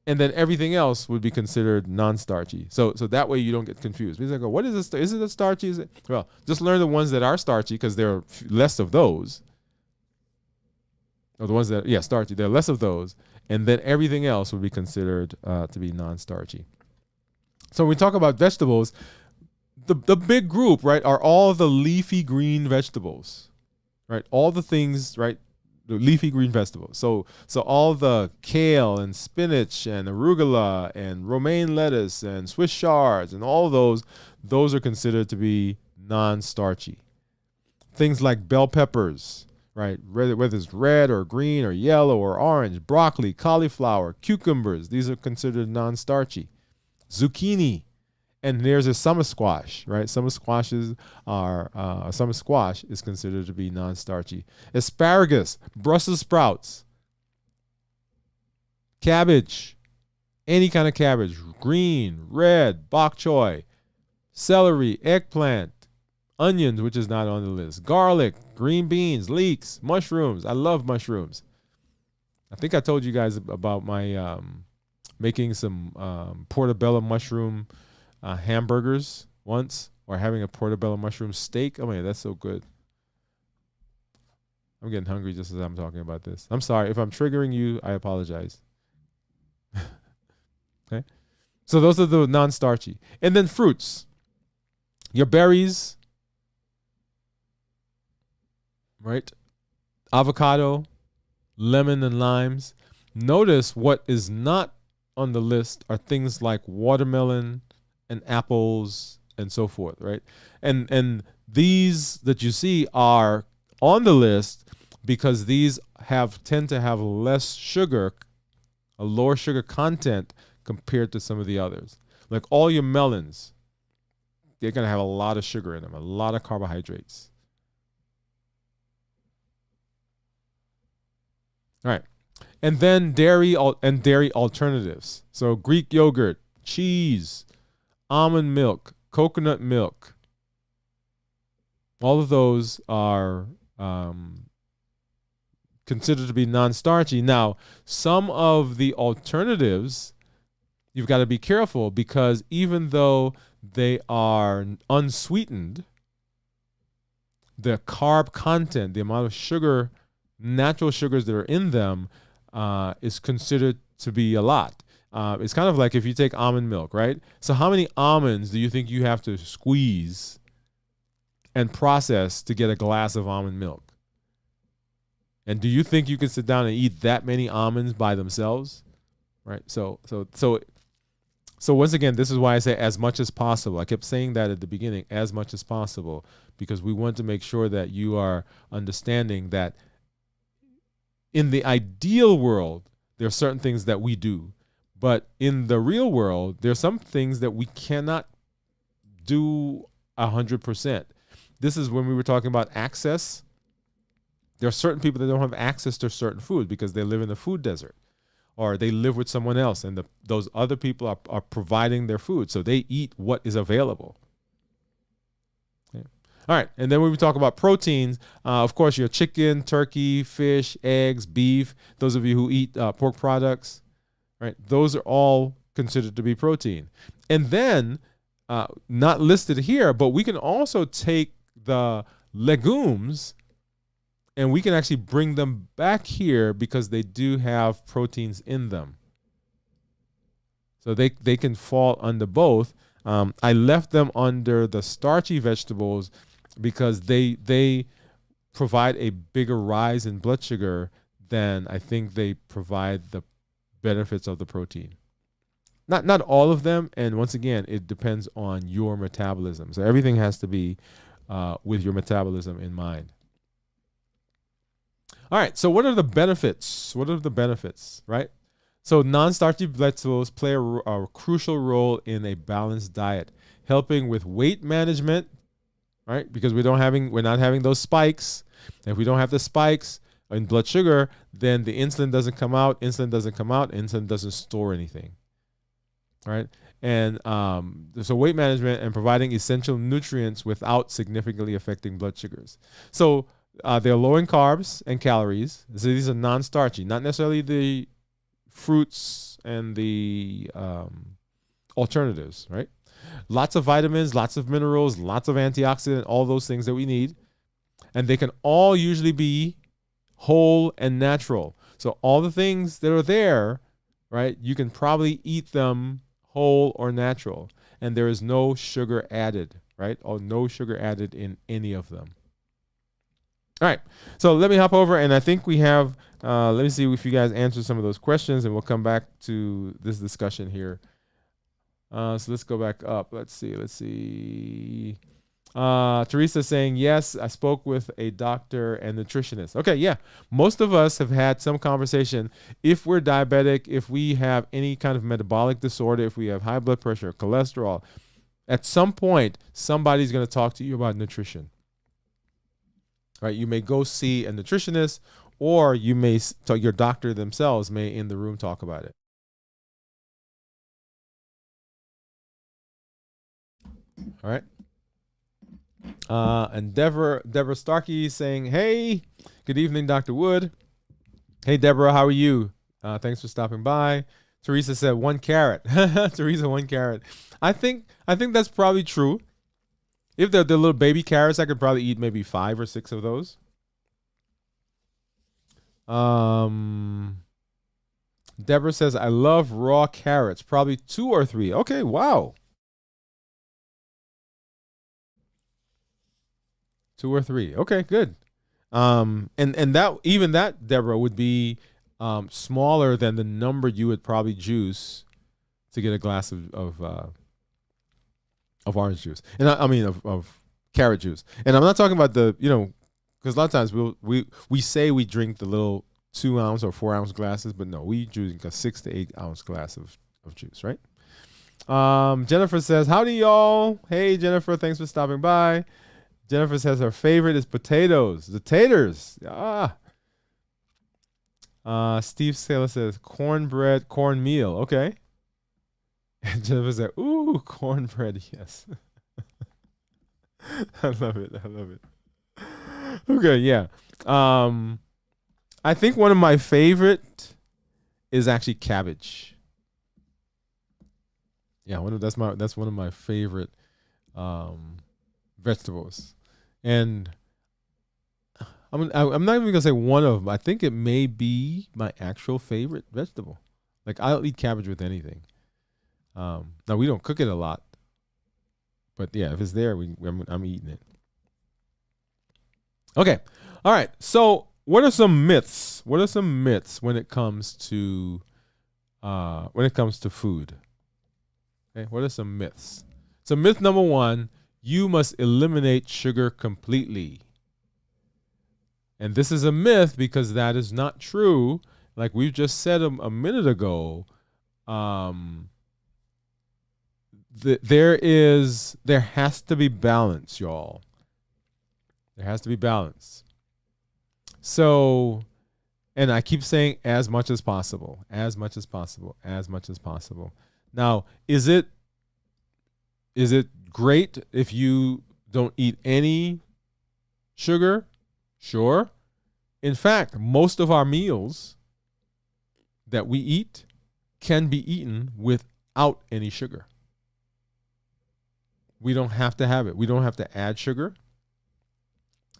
and then everything else would be considered non-starchy. So that way you don't get confused. Because I go, what is this? Is it a starchy? Is it? Well, just learn the ones that are starchy because there are less of those. Or the ones that, starchy. There are less of those. And then everything else would be considered to be non-starchy. So when we talk about vegetables, the big group, right, are all the leafy green vegetables, right? All the things, right? The leafy green vegetables. So all the kale and spinach and arugula and romaine lettuce and Swiss chards and all those are considered to be non-starchy. Things like bell peppers, right? Whether it's red or green or yellow or orange, broccoli, cauliflower, cucumbers, these are considered non-starchy. Zucchini, and there's a summer squash, right? Summer squash is considered to be non-starchy. Asparagus, Brussels sprouts, cabbage, any kind of cabbage, green, red, bok choy, celery, eggplant, onions, which is not on the list, garlic, green beans, leeks, mushrooms. I love mushrooms. I think I told you guys about my making some portobello mushroom hamburgers once, or having a portobello mushroom steak. Oh man, that's so good. I'm getting hungry just as I'm talking about this. I'm sorry if I'm triggering you. I apologize. Okay, so those are the non-starchy, and then fruits. Your berries, right? Avocado, lemon, and limes. Notice what is not on the list are things like watermelon and apples and so forth, right? And these that you see are on the list because these tend to have less sugar, a lower sugar content compared to some of the others. Like all your melons, they're gonna have a lot of sugar in them, a lot of carbohydrates. All right. And then dairy alternatives. So Greek yogurt, cheese, almond milk, coconut milk. All of those are considered to be non-starchy. Now, some of the alternatives, you've got to be careful because even though they are unsweetened, the carb content, the amount of sugar, natural sugars that are in them, is considered to be a lot. It's kind of like if you take almond milk, right? So how many almonds do you think you have to squeeze and process to get a glass of almond milk? And do you think you can sit down and eat that many almonds by themselves? Right? So once again, this is why I say as much as possible. I kept saying that at the beginning, as much as possible, because we want to make sure that you are understanding that in the ideal world, there are certain things that we do. But in the real world, there are some things that we cannot do 100%. This is when we were talking about access. There are certain people that don't have access to certain food because they live in the food desert, or they live with someone else, and those other people are providing their food. So they eat what is available. Okay. All right. And then when we talk about proteins, of course, your chicken, turkey, fish, eggs, beef, those of you who eat pork products, right? Those are all considered to be protein. And then, not listed here, but we can also take the legumes and we can actually bring them back here because they do have proteins in them. So they can fall under both. I left them under the starchy vegetables because they provide a bigger rise in blood sugar than I think they provide the benefits of the protein. Not all of them, and once again, it depends on your metabolism. So everything has to be with your metabolism in mind. All right, so what are the benefits? What are the benefits, right? So non-starchy vegetables play a crucial role in a balanced diet, helping with weight management, right? Because we're not having those spikes. And if we don't have the spikes in blood sugar, then the insulin doesn't come out. Insulin doesn't store anything, right? And so weight management and providing essential nutrients without significantly affecting blood sugars. So they're low in carbs and calories. So these are non-starchy, not necessarily the fruits and the alternatives, right? Lots of vitamins, lots of minerals, lots of antioxidant, all those things that we need. And they can all usually be whole and natural. So all the things that are there, right, you can probably eat them whole or natural. And there is no sugar added, right? Or no sugar added in any of them. All right, so let me hop over, and I think we have, let me see if you guys answer some of those questions, and we'll come back to this discussion here. So let's go back up. Let's see. Teresa saying, yes, I spoke with a doctor and nutritionist. Okay, yeah. Most of us have had some conversation. If we're diabetic, if we have any kind of metabolic disorder, if we have high blood pressure, cholesterol, at some point, somebody's going to talk to you about nutrition. Right? You may go see a nutritionist, or you may your doctor themselves may in the room talk about it. All right. And Deborah Starkey saying, hey, good evening, Dr. Wood. Hey, Deborah, how are you? Thanks for stopping by. Teresa said 1 carrot. Teresa, 1 carrot. I think that's probably true. If they're the little baby carrots, I could probably eat maybe 5 or 6 of those. Deborah says, I love raw carrots. Probably 2 or 3. Okay, wow. 2 or 3. Okay, good. And that Deborah would be smaller than the number you would probably juice to get a glass of orange juice, and I mean of carrot juice. And I'm not talking about the, because a lot of times we say we drink the little 2 ounce or 4 ounce glasses, but no, we drink a 6 to 8 ounce glass of juice, right? Jennifer says, howdy y'all. Hey Jennifer, thanks for stopping by. Jennifer says her favorite is potatoes. The taters. Steve Saylor says cornbread, cornmeal. Okay. And Jennifer said, ooh, cornbread, yes. I love it. Okay, yeah. I think one of my favorite is actually cabbage. Yeah, that's one of my favorite vegetables. And I'm not even gonna say one of them. I think it may be my actual favorite vegetable. Like, I'll eat cabbage with anything. Now we don't cook it a lot, but yeah, if it's there, I'm eating it. Okay, all right. So, what are some myths? When it comes to food? Okay, what are some myths? So, myth number 1: you must eliminate sugar completely. And this is a myth because that is not true. Like we've just said a minute ago, there has to be balance, y'all. There has to be balance. So, and I keep saying as much as possible. Now, is it great if you don't eat any sugar? Sure. In fact, most of our meals that we eat can be eaten without any sugar. We don't have to have it. We don't have to add sugar.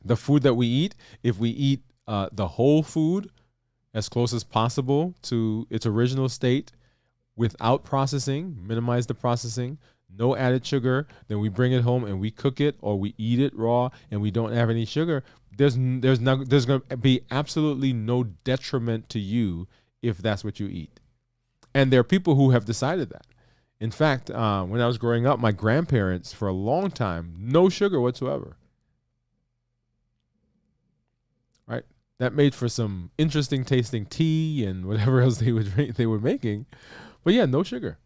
The food that we eat, if we eat the whole food as close as possible to its original state without processing, minimize the processing, no added sugar, then we bring it home and we cook it or we eat it raw and we don't have any sugar, there's going to be absolutely no detriment to you if that's what you eat. And there are people who have decided that. In fact, when I was growing up, my grandparents, for a long time, no sugar whatsoever. Right? That made for some interesting tasting tea and whatever else they were making. But yeah, no sugar.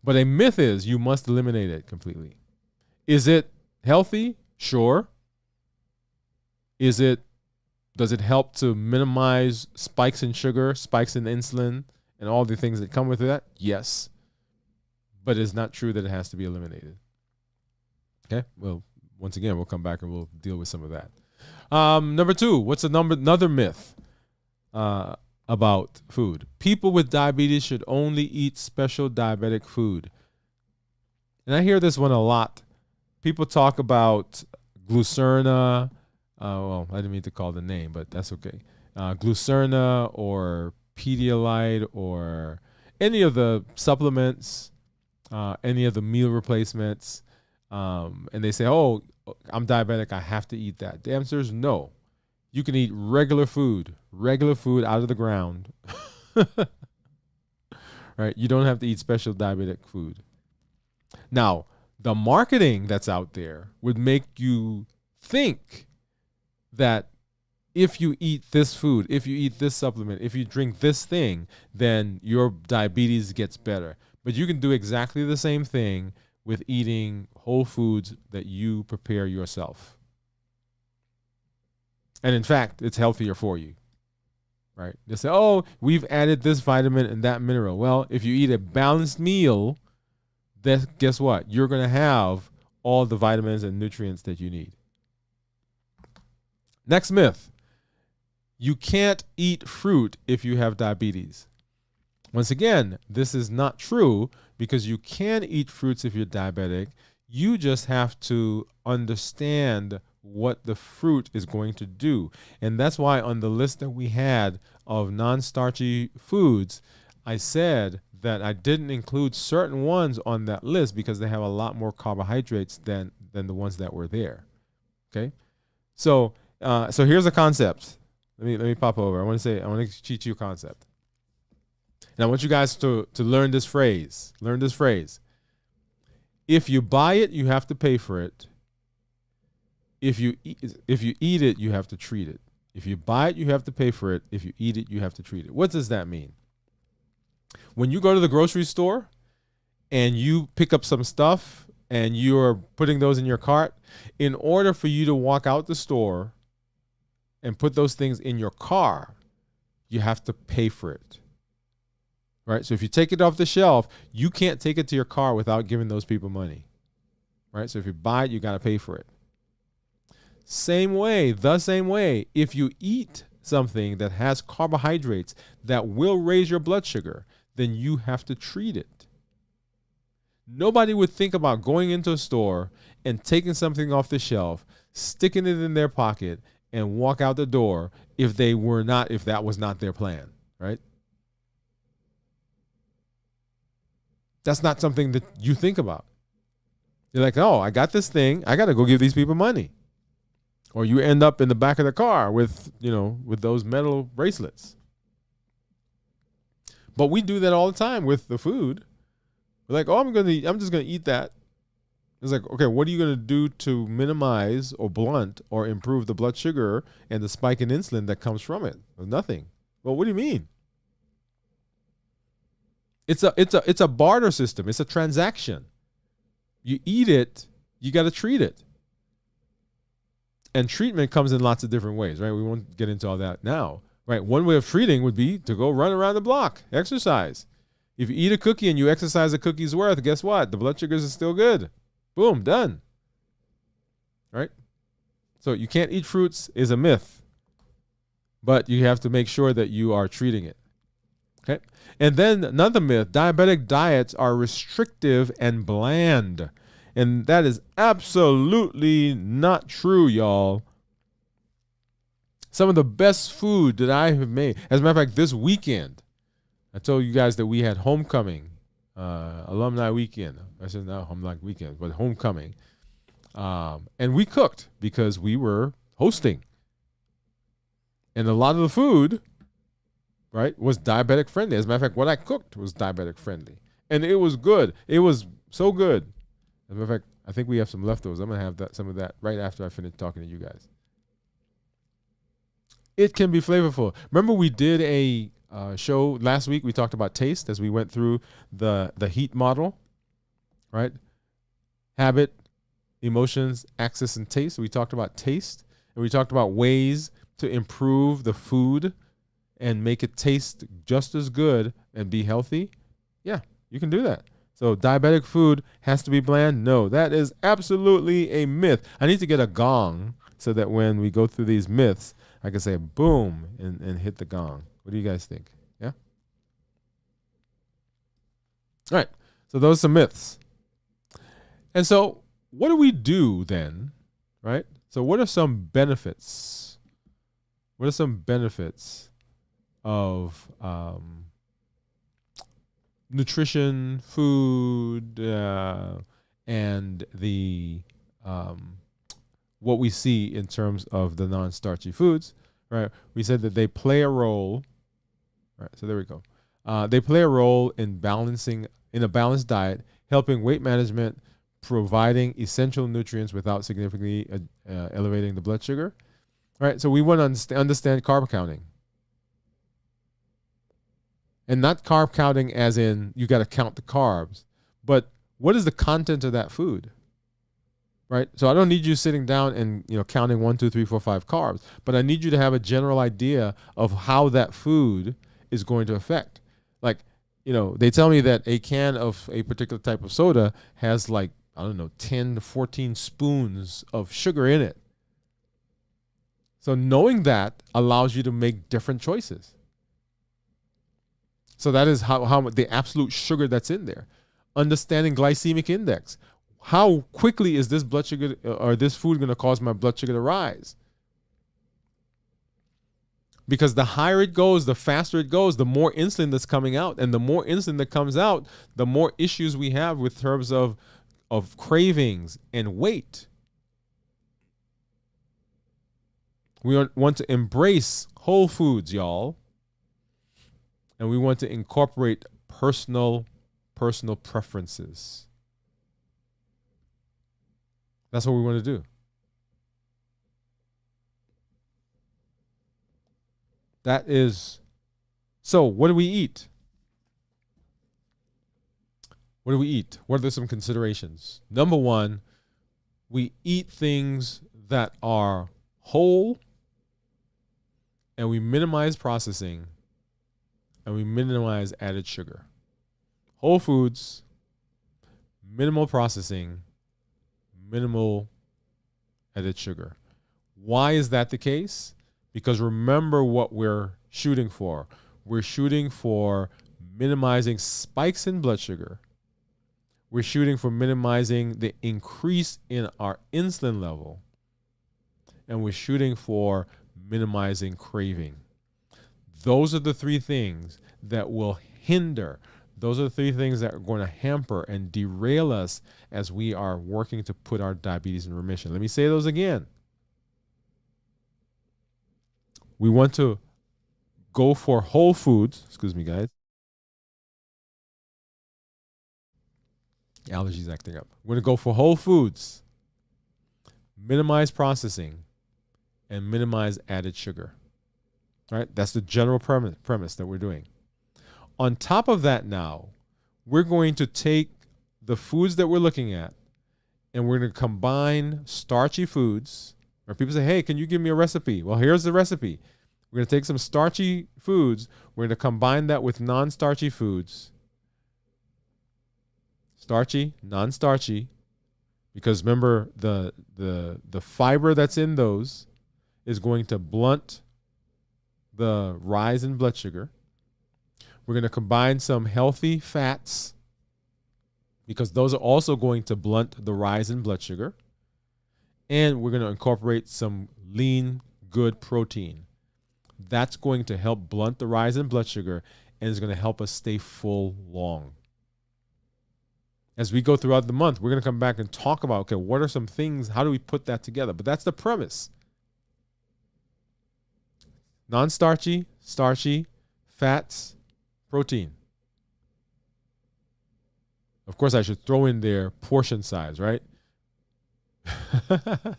But a myth is you must eliminate it completely. Is it healthy? Sure. Does it help to minimize spikes in sugar, spikes in insulin, and all the things that come with that? Yes. But it's not true that it has to be eliminated. Okay? Well, once again, we'll come back and we'll deal with some of that. Number 2, what's another myth about food? People with diabetes should only eat special diabetic food. And I hear this one a lot. People talk about Glucerna. Well, I didn't mean to call the name, but that's okay. Glucerna or Pedialyte or any of the supplements, any of the meal replacements. And they say, oh, I'm diabetic, I have to eat that. The answer is no. You can eat regular food out of the ground. Right? You don't have to eat special diabetic food. Now, the marketing that's out there would make you think that if you eat this food, if you eat this supplement, if you drink this thing, then your diabetes gets better. But you can do exactly the same thing with eating whole foods that you prepare yourself. And in fact, it's healthier for you, right? They say, oh, we've added this vitamin and that mineral. Well, if you eat a balanced meal, then guess what? You're going to have all the vitamins and nutrients that you need. Next myth. You can't eat fruit if you have diabetes. Once again, this is not true because you can eat fruits if you're diabetic. You just have to understand what the fruit is going to do. And that's why on the list that we had of non-starchy foods, I said that I didn't include certain ones on that list because they have a lot more carbohydrates than the ones that were there. Okay? So here's a concept. Let me pop over. I want to teach you a concept. And I want you guys to learn this phrase. Learn this phrase. If you buy it, you have to pay for it. If you eat it, you have to treat it. If you buy it, you have to pay for it. If you eat it, you have to treat it. What does that mean? When you go to the grocery store and you pick up some stuff and you're putting those in your cart, in order for you to walk out the store and put those things in your car, you have to pay for it. Right? So if you take it off the shelf, you can't take it to your car without giving those people money. Right? So if you buy it, you got to pay for it. The same way, if you eat something that has carbohydrates that will raise your blood sugar, then you have to treat it. Nobody would think about going into a store and taking something off the shelf, sticking it in their pocket, and walk out the door if that was not their plan, right? That's not something that you think about. You're like, oh, I got this thing, I got to go give these people money. Or you end up in the back of the car with those metal bracelets. But we do that all the time with the food. We're like, oh, I'm just gonna eat that. It's like, okay, what are you gonna do to minimize or blunt or improve the blood sugar and the spike in insulin that comes from it? Nothing. Well, what do you mean? It's a barter system. It's a transaction. You eat it, you got to treat it. And treatment comes in lots of different ways, right? We won't get into all that now, right? One way of treating would be to go run around the block, exercise. If you eat a cookie and you exercise a cookie's worth, guess what? The blood sugars are still good. Boom, done. Right? So you can't eat fruits is a myth, but you have to make sure that you are treating it. Okay? And then another myth, diabetic diets are restrictive and bland. And that is absolutely not true, y'all. Some of the best food that I have made, as a matter of fact, this weekend, I told you guys that we had homecoming, alumni weekend. I said not alumni weekend, but homecoming. And we cooked because we were hosting. And a lot of the food, right, was diabetic friendly. As a matter of fact, what I cooked was diabetic friendly. And it was good. It was so good. As a matter of fact, I think we have some leftovers. I'm going to have some of that right after I finish talking to you guys. It can be flavorful. Remember, we did a show last week. We talked about taste as we went through the heat model, right? Habit, emotions, access, and taste. We talked about taste, and we talked about ways to improve the food and make it taste just as good and be healthy. Yeah, you can do that. So diabetic food has to be bland? No, that is absolutely a myth. I need to get a gong so that when we go through these myths, I can say boom and hit the gong. What do you guys think? Yeah? All right. So those are some myths. And so what do we do then, right? So what are some benefits? What are some benefits of nutrition, food, and the what we see in terms of the non-starchy foods, right? We said that they play a role. Right, so there we go. They play a role in a balanced diet, helping weight management, providing essential nutrients without significantly elevating the blood sugar. Right, so we want to understand carb counting. And not carb counting as in you got to count the carbs, but what is the content of that food? Right? So I don't need you sitting down and counting 1, 2, 3, 4, 5 carbs, but I need you to have a general idea of how that food is going to affect. Like, they tell me that a can of a particular type of soda has 10 to 14 spoons of sugar in it. So knowing that allows you to make different choices. So that is how the absolute sugar that's in there. Understanding glycemic index. How quickly is this blood sugar or this food going to cause my blood sugar to rise? Because the higher it goes, the faster it goes, the more insulin that's coming out. And the more insulin that comes out, the more issues we have with terms of cravings and weight. We want to embrace whole foods, y'all. And we want to incorporate personal preferences. That's what we want to do. That is, so what do we eat? What do we eat? What are some considerations? Number one, we eat things that are whole, and we minimize processing, and we minimize added sugar. Whole foods, minimal processing, minimal added sugar. Why is that the case? Because remember what we're shooting for. We're shooting for minimizing spikes in blood sugar. We're shooting for minimizing the increase in our insulin level. And we're shooting for minimizing craving. Those are the three things that will hinder. Those are the three things that are going to hamper and derail us as we are working to put our diabetes in remission. Let me say those again. We want to go for whole foods. Excuse me, guys. Allergies acting up. We're going to go for whole foods, minimize processing, and minimize added sugar. All right? That's the general premise that we're doing. On top of that now, we're going to take the foods that we're looking at and we're going to combine starchy foods. Or people say, hey, can you give me a recipe? Well, here's the recipe. We're going to take some starchy foods. We're going to combine that with non-starchy foods. Starchy, non-starchy. Because remember, the fiber that's in those is going to blunt the rise in blood sugar. We're going to combine some healthy fats because those are also going to blunt the rise in blood sugar. And we're going to incorporate some lean, good protein. That's going to help blunt the rise in blood sugar and is going to help us stay full long. As we go throughout the month, we're going to come back and talk about, okay, what are some things, how do we put that together? But that's the premise. Non-starchy, starchy, fats, protein. Of course, I should throw in there portion size, right? Let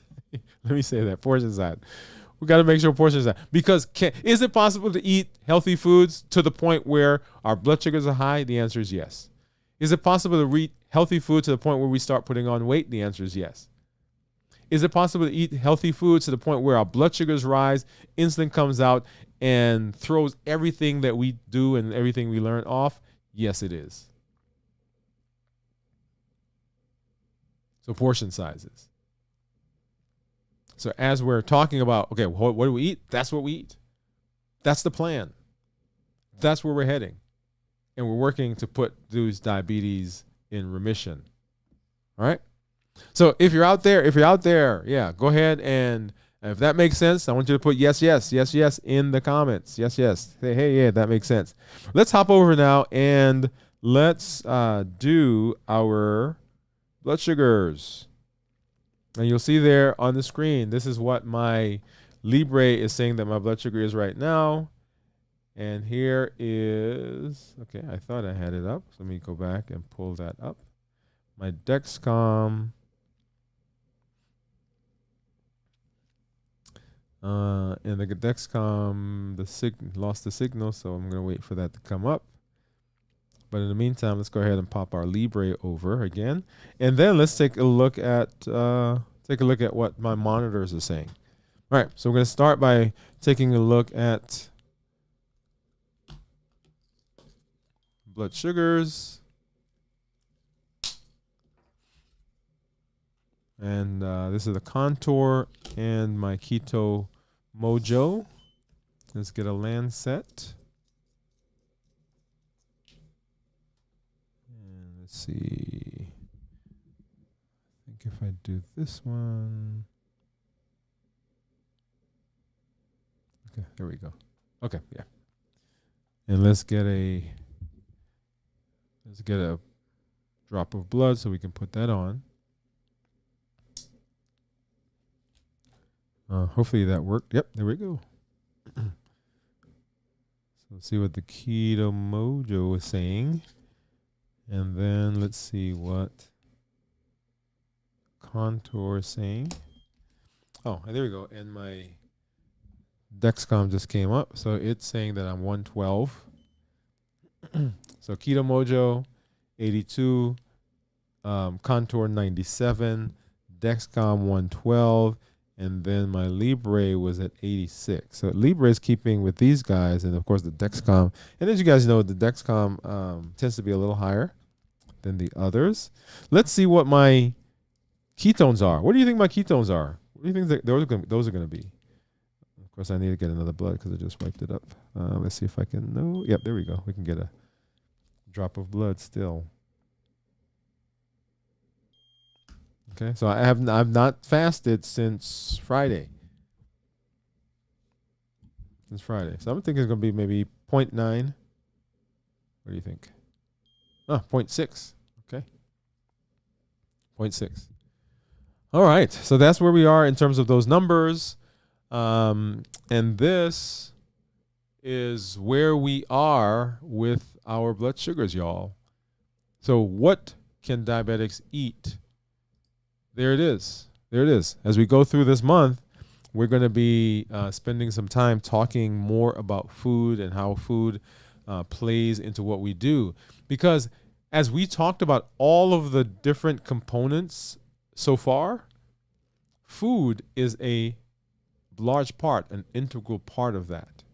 me say that, portion size. We got to make sure portions are because is it possible to eat healthy foods to the point where our blood sugars are high? The answer is yes. Is it possible to eat healthy food to the point where we start putting on weight? The answer is yes. Is it possible to eat healthy foods to the point where our blood sugars rise, insulin comes out, and throws everything that we do and everything we learn off? Yes, it is. So portion sizes. So as we're talking about, okay, what do we eat? That's what we eat. That's the plan. That's where we're heading. And we're working to put those diabetes in remission. All right? So if you're out there, yeah, go ahead and if that makes sense, I want you to put yes, yes, yes, yes in the comments. Yes, yes. Say, hey, yeah, that makes sense. Let's hop over now and let's do our blood sugars. And you'll see there on the screen, this is what my Libre is saying that my blood sugar is right now. And here is, okay, I thought I had it up. So let me go back and pull that up. My Dexcom. And the Dexcom, lost the signal, so I'm going to wait for that to come up. But in the meantime, let's go ahead and pop our Libre over again. And then let's take a look at what my monitors are saying. All right, so we're going to start by taking a look at blood sugars. And this is the Contour and my Keto Mojo. Let's get a land set. And let's see. I think if I do this one. Okay, there we go. Okay, yeah. And let's get a drop of blood so we can put that on. Hopefully that worked. Yep, there we go. So let's see what the Keto Mojo is saying. And then let's see what Contour is saying. Oh, there we go. And my Dexcom just came up. So it's saying that I'm 112. So Keto Mojo, 82. Contour, 97. Dexcom, 112. And then my Libre was at 86. So Libre is keeping with these guys, and of course the Dexcom. And as you guys know, the Dexcom tends to be a little higher than the others. Let's see what my ketones are. What do you think my ketones are? What do you think that those are going to be? Of course, I need to get another blood because I just wiped it up. Let's see if I can. No, yep, there we go. We can get a drop of blood still. Okay, so I've not fasted since Friday. Since Friday. So I'm thinking it's going to be maybe 0.9. What do you think? 0.6. Okay. 0.6. All right. So that's where we are in terms of those numbers. And this is where we are with our blood sugars, y'all. So what can diabetics eat? There it is. There it is. As we go through this month, we're going to be spending some time talking more about food and how food plays into what we do. Because as we talked about all of the different components so far, food is a large part, an integral part of that.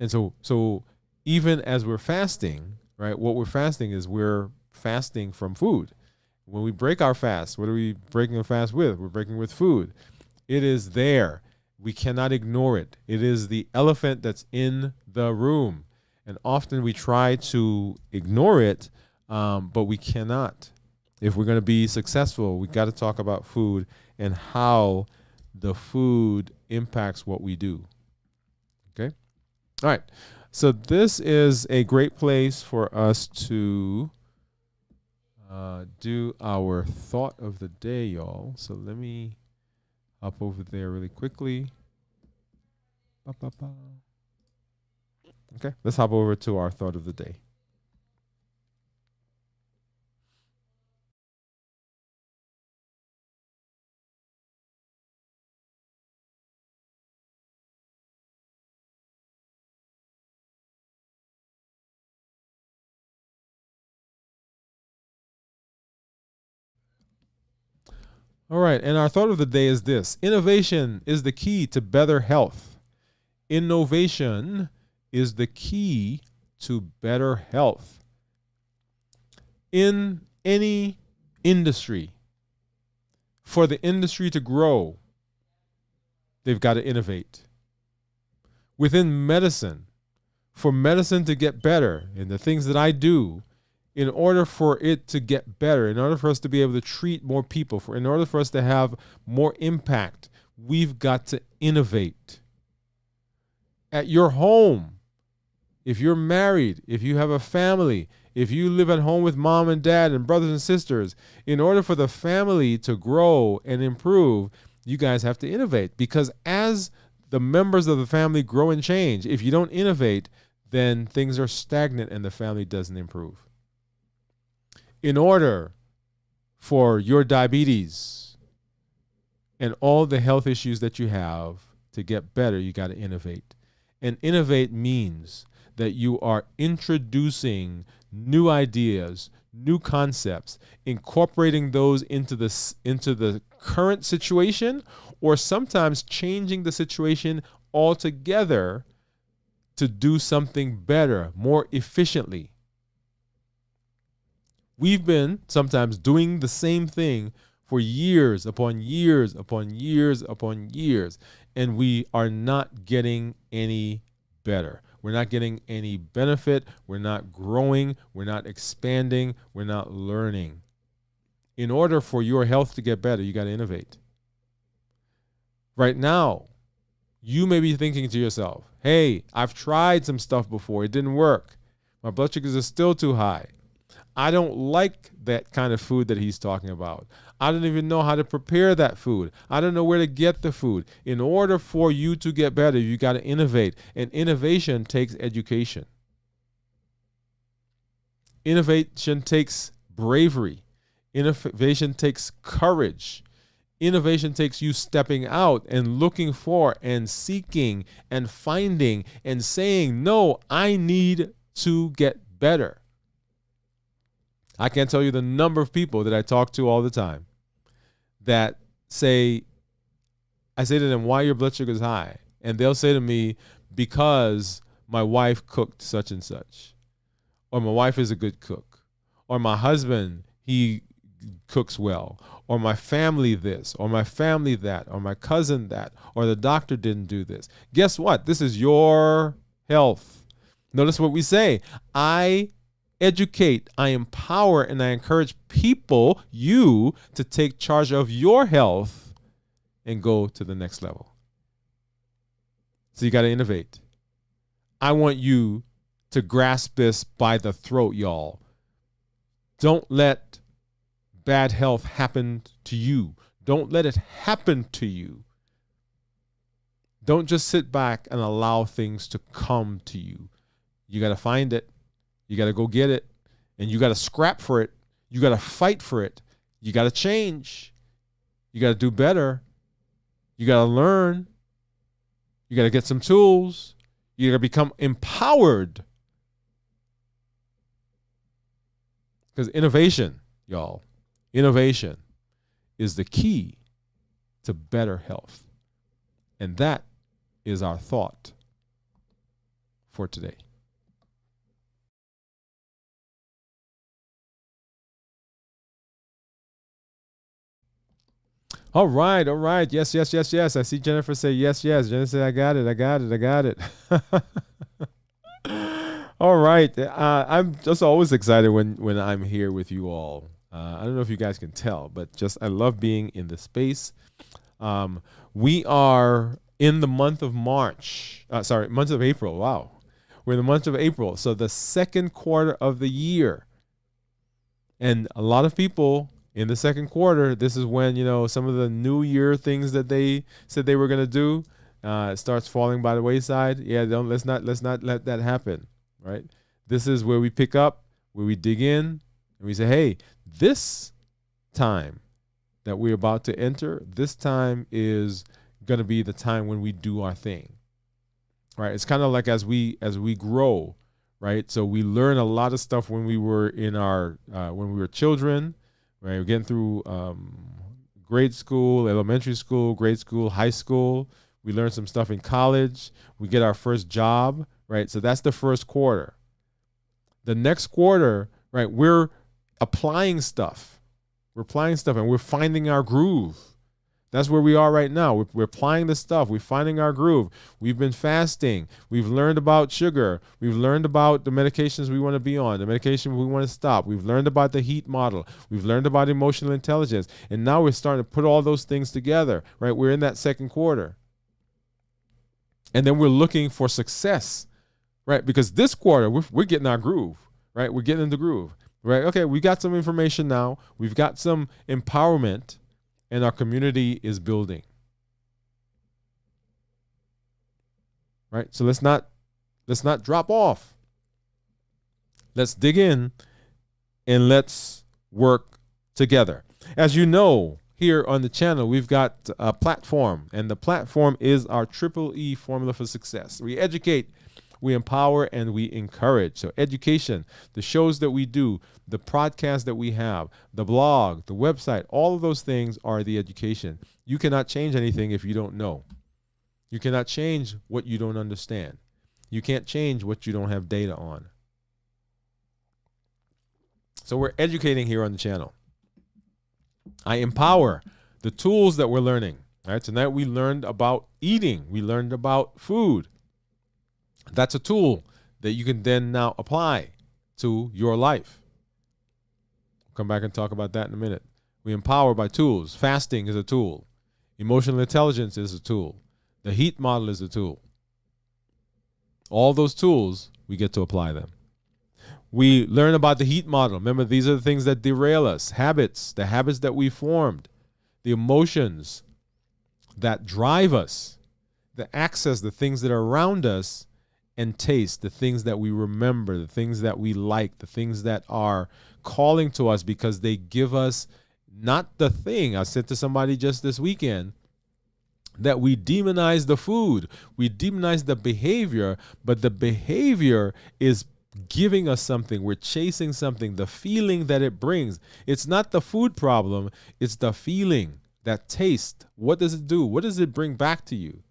And so even as we're fasting, right, what we're fasting is we're fasting from food. When we break our fast, what are we breaking a fast with? We're breaking with food. It is there. We cannot ignore it. It is the elephant that's in the room. And often we try to ignore it, but we cannot. If we're going to be successful, we got to talk about food and how the food impacts what we do. Okay? All right. So this is a great place for us to do our thought of the day, y'all. So let me hop over there really quickly. Okay, let's hop over to our thought of the day. All right. And our thought of the day is this: innovation is the key to better health. Innovation is the key to better health. In any industry, for the industry to grow, they've got to innovate. Within medicine, for medicine to get better in the things that I do, in order for it to get better, in order for us to be able to treat more people, in order for us to have more impact, we've got to innovate. At your home, if you're married, if you have a family, if you live at home with mom and dad and brothers and sisters, in order for the family to grow and improve, you guys have to innovate. Because as the members of the family grow and change, if you don't innovate, then things are stagnant and the family doesn't improve. In order for your diabetes and all the health issues that you have to get better, you got to innovate. And innovate means that you are introducing new ideas, new concepts, incorporating those into the current situation, or sometimes changing the situation altogether to do something better, more efficiently. We've been sometimes doing the same thing for years upon years upon years upon years, and we are not getting any better. We're not getting any benefit. We're not growing. We're not expanding. We're not learning. In order for your health to get better, you got to innovate. Right now, you may be thinking to yourself, hey, I've tried some stuff before. It didn't work. My blood sugars are still too high. I don't like that kind of food that he's talking about. I don't even know how to prepare that food. I don't know where to get the food. In order for you to get better, you got to innovate. And innovation takes education. Innovation takes bravery. Innovation takes courage. Innovation takes you stepping out and looking for and seeking and finding and saying, no, I need to get better. I can't tell you the number of people that I talk to all the time that say, I say to them, why your blood sugar is high? And they'll say to me, because my wife cooked such and such, or my wife is a good cook, or my husband, he cooks well, or my family this, or my family that, or my cousin that, or the doctor didn't do this. Guess what? This is your health. Notice what we say. I educate, I empower, and I encourage people, you, to take charge of your health and go to the next level. So you got to innovate. I want you to grasp this by the throat, y'all. Don't let bad health happen to you. Don't let it happen to you. Don't just sit back and allow things to come to you. You got to find it. You got to go get it, and you got to scrap for it. You got to fight for it. You got to change. You got to do better. You got to learn. You got to get some tools. You got to become empowered. Because innovation, y'all, innovation is the key to better health. And that is our thought for today. All right, all right. Yes, yes, yes, yes. I see Jennifer say yes, yes. Jennifer said, I got it, I got it, I got it. All right. I'm just always excited when I'm here with you all. I don't know if you guys can tell, but just I love being in the space. We are in the month of March. Month of April. Wow. We're in the month of April. So the second quarter of the year. And a lot of people in the second quarter, this is when, some of the new year things that they said they were going to do, it starts falling by the wayside. Yeah, let's not let that happen, right? This is where we pick up, where we dig in, and we say, hey, this time that we're about to enter, this time is going to be the time when we do our thing, right? It's kind of like as we grow, right? So we learn a lot of stuff when we were in our when we were children. Right, we're getting through grade school, elementary school, grade school, high school. We learn some stuff in college. We get our first job, right? So that's the first quarter. The next quarter, right, we're applying stuff. We're applying stuff and we're finding our groove. That's where we are right now. We're applying the stuff. We're finding our groove. We've been fasting. We've learned about sugar. We've learned about the medications we want to be on, the medication we want to stop. We've learned about the heat model. We've learned about emotional intelligence. And now we're starting to put all those things together, right? We're in that second quarter. And then we're looking for success, right? Because this quarter, we're getting our groove, right? We're getting in the groove, right? Okay, we got some information now. We've got some empowerment. And our community is building, right? So let's not drop off. Let's dig in and let's work together. As you know, here on the channel, we've got a platform, and the platform is our Triple E formula for success. We educate, we empower, and we encourage. So education, the shows that we do, the podcast that we have, the blog, the website, all of those things are the education. You cannot change anything if you don't know. You cannot change what you don't understand. You can't change what you don't have data on. So we're educating here on the channel. I empower the tools that we're learning. All right, tonight we learned about eating. We learned about food. That's a tool that you can then now apply to your life. Come back and talk about that in a minute. We empower by tools. Fasting is a tool. Emotional intelligence is a tool. The heat model is a tool. All those tools, we get to apply them. We learn about the heat model. Remember, these are the things that derail us. Habits, the habits that we formed. The emotions that drive us. The access, the things that are around us. And taste, the things that we remember, the things that we like, the things that are calling to us because they give us not the thing. I said to somebody just this weekend that we demonize the food, we demonize the behavior, but the behavior is giving us something. We're chasing something, the feeling that it brings. It's not the food problem, it's the feeling, that taste. What does it do? What does it bring back to you?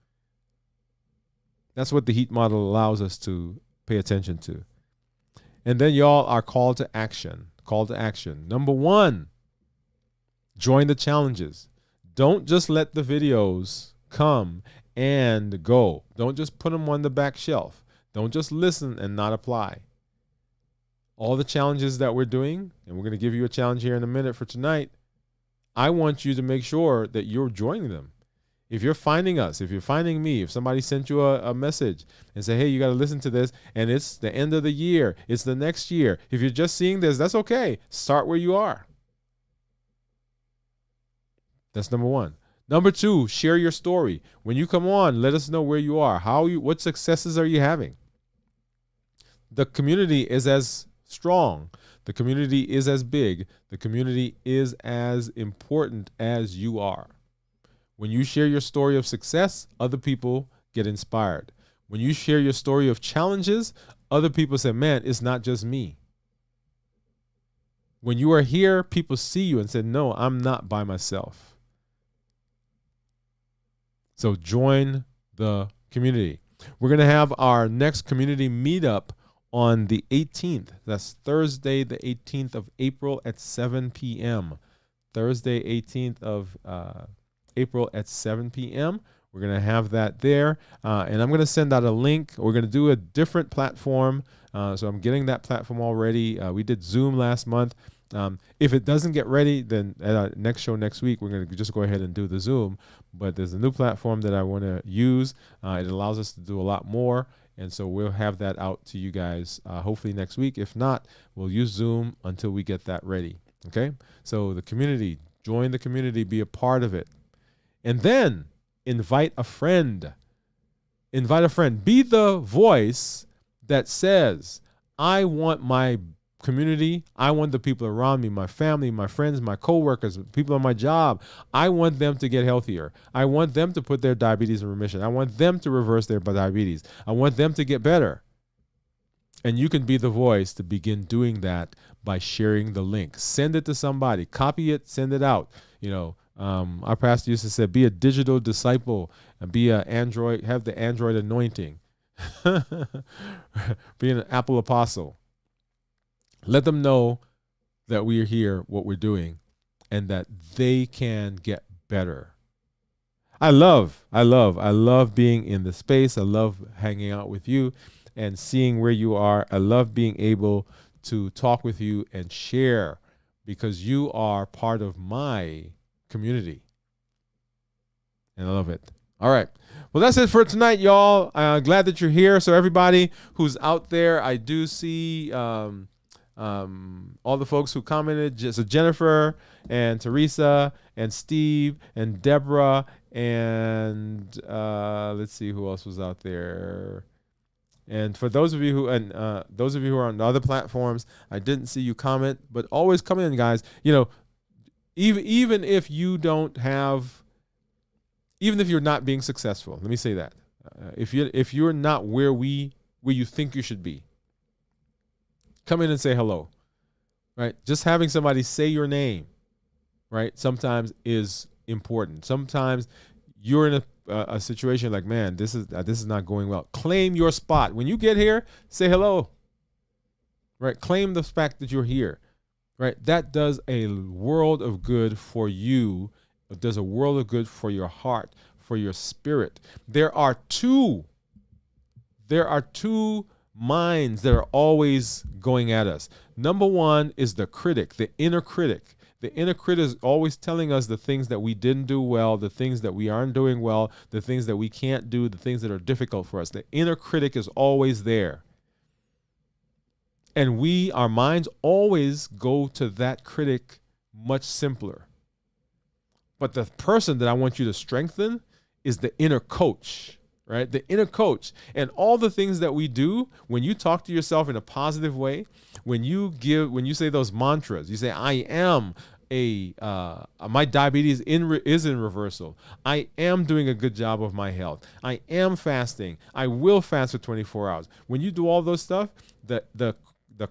That's what the heat model allows us to pay attention to. And then y'all are called to action. Call to action. Number one, join the challenges. Don't just let the videos come and go. Don't just put them on the back shelf. Don't just listen and not apply. All the challenges that we're doing, and we're going to give you a challenge here in a minute for tonight, I want you to make sure that you're joining them. If you're finding us, if you're finding me, if somebody sent you a message and say, hey, you got to listen to this, and it's the end of the year, it's the next year. If you're just seeing this, that's okay. Start where you are. That's number one. Number two, share your story. When you come on, let us know where you are. What successes are you having? The community is as strong. The community is as big. The community is as important as you are. When you share your story of success, other people get inspired. When you share your story of challenges, other people say, man, it's not just me. When you are here, people see you and say, no, I'm not by myself. So join the community. We're going to have our next community meetup on the 18th. That's Thursday, the 18th of April at 7 p.m. Thursday, 18th of April at 7 p.m. We're going to have that there. And I'm going to send out a link. We're going to do a different platform. So I'm getting that platform already. We did Zoom last month. If it doesn't get ready, then at our next show next week, we're going to just go ahead and do the Zoom. But there's a new platform that I want to use. It allows us to do a lot more. And so we'll have that out to you guys hopefully next week. If not, we'll use Zoom until we get that ready. Okay? So the community, join the community, be a part of it. And then invite a friend. Invite a friend. Be the voice that says, I want my community, I want the people around me, my family, my friends, my coworkers, people on my job, I want them to get healthier. I want them to put their diabetes in remission. I want them to reverse their diabetes. I want them to get better. And you can be the voice to begin doing that by sharing the link. Send it to somebody, copy it, send it out. Our pastor used to say, be a digital disciple and be a Android, have the Android anointing. Be an Apple apostle. Let them know that we are here, what we're doing, and that they can get better. I love being in the space. I love hanging out with you and seeing where you are. I love being able to talk with you and share because you are part of my community. And I love it. All right. Well, that's it for tonight, y'all. Glad that you're here. So everybody who's out there, I do see all the folks who commented, so Jennifer and Teresa and Steve and Deborah and let's see who else was out there. And for those of you who who are on other platforms, I didn't see you comment, but always come in, guys. You know, even if you don't have, even if you're not being successful, let me say that if you're not where you think you should be, come in and say hello, right? Just having somebody say your name, right, sometimes is important. Sometimes you're in a situation like, man, this is not going well. Claim your spot. When you get here, say hello, right? Claim the fact that you're here, right? That does a world of good for you. It does a world of good for your heart, for your spirit. There are two minds that are always going at us. Number one is the critic, the inner critic. The inner critic is always telling us the things that we didn't do well, the things that we aren't doing well, the things that we can't do, the things that are difficult for us. The inner critic is always there. And our minds always go to that critic much simpler. But the person that I want you to strengthen is the inner coach, right? The inner coach. And all the things that we do, when you talk to yourself in a positive way, when you say those mantras, you say, I am my diabetes is in reversal. I am doing a good job of my health. I am fasting. I will fast for 24 hours. When you do all those stuff, the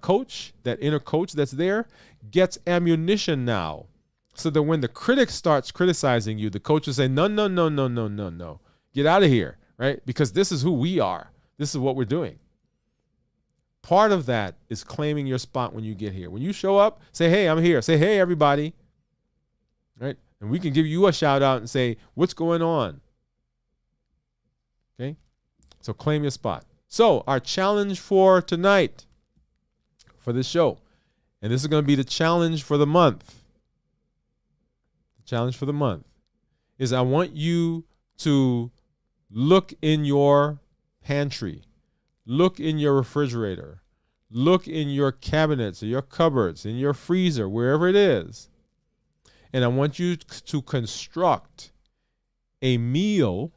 coach, that inner coach that's there, gets ammunition now. So that when the critic starts criticizing you, the coach will say, no. Get out of here, right? Because this is who we are. This is what we're doing. Part of that is claiming your spot when you get here. When you show up, say, hey, I'm here. Say, hey, everybody, right? And we can give you a shout out and say, what's going on? Okay? So claim your spot. So our challenge for tonight, for this show, and this is going to be the challenge for the month. The challenge for the month is I want you to look in your pantry. Look in your refrigerator. Look in your cabinets or your cupboards, in your freezer, wherever it is. And I want you to construct a meal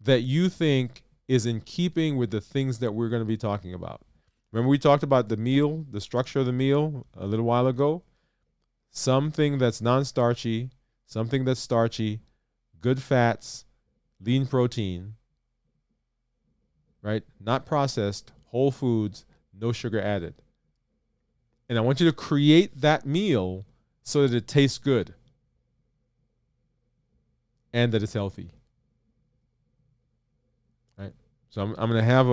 that you think is in keeping with the things that we're going to be talking about. Remember we talked about the meal, the structure of the meal a little while ago? Something that's non-starchy, something that's starchy, good fats, lean protein, right? Not processed, whole foods, no sugar added. And I want you to create that meal so that it tastes good and that it's healthy, right? So I'm going to have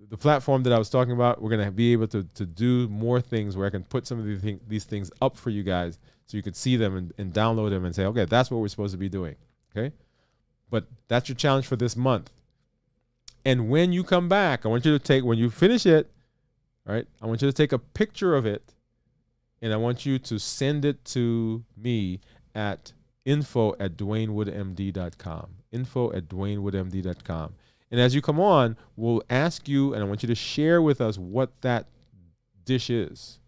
the platform that I was talking about. We're going to be able to do more things where I can put some of these things up for you guys so you can see them and download them and say, okay, that's what we're supposed to be doing, okay? But that's your challenge for this month. And when you come back, I want you to when you finish it, right? I want you to take a picture of it and I want you to send it to me at info@dwaynewoodmd.com. info@dwaynewoodmd.com. And as you come on, we'll ask you, and I want you to share with us what that dish is.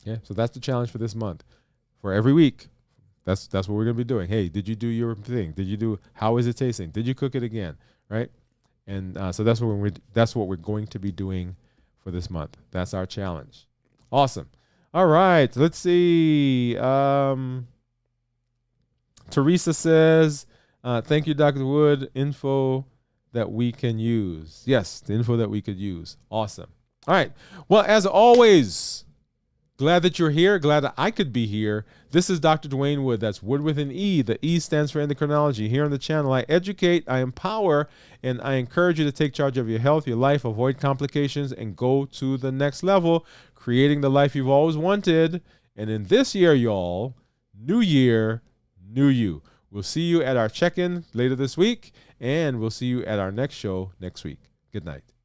Okay, so that's the challenge for this month. For every week, that's what we're going to be doing. Hey, did you do your thing? How is it tasting? Did you cook it again? Right? And so that's what we're going to be doing for this month. That's our challenge. Awesome. All right, let's see. Teresa says, thank you, Dr. Wood. Info that we can use. Yes, the info that we could use. Awesome. All right. Well, as always, Glad that you're here. Glad that I could be here. This is Dr. Dwayne Wood. That's Wood with an E. The E stands for endocrinology. Here on the channel, I educate, I empower, and I encourage you to take charge of your health, your life, avoid complications, and go to the next level, creating the life you've always wanted. And in this year, y'all, new year, new you. We'll see you at our check-in later this week, and we'll see you at our next show next week. Good night.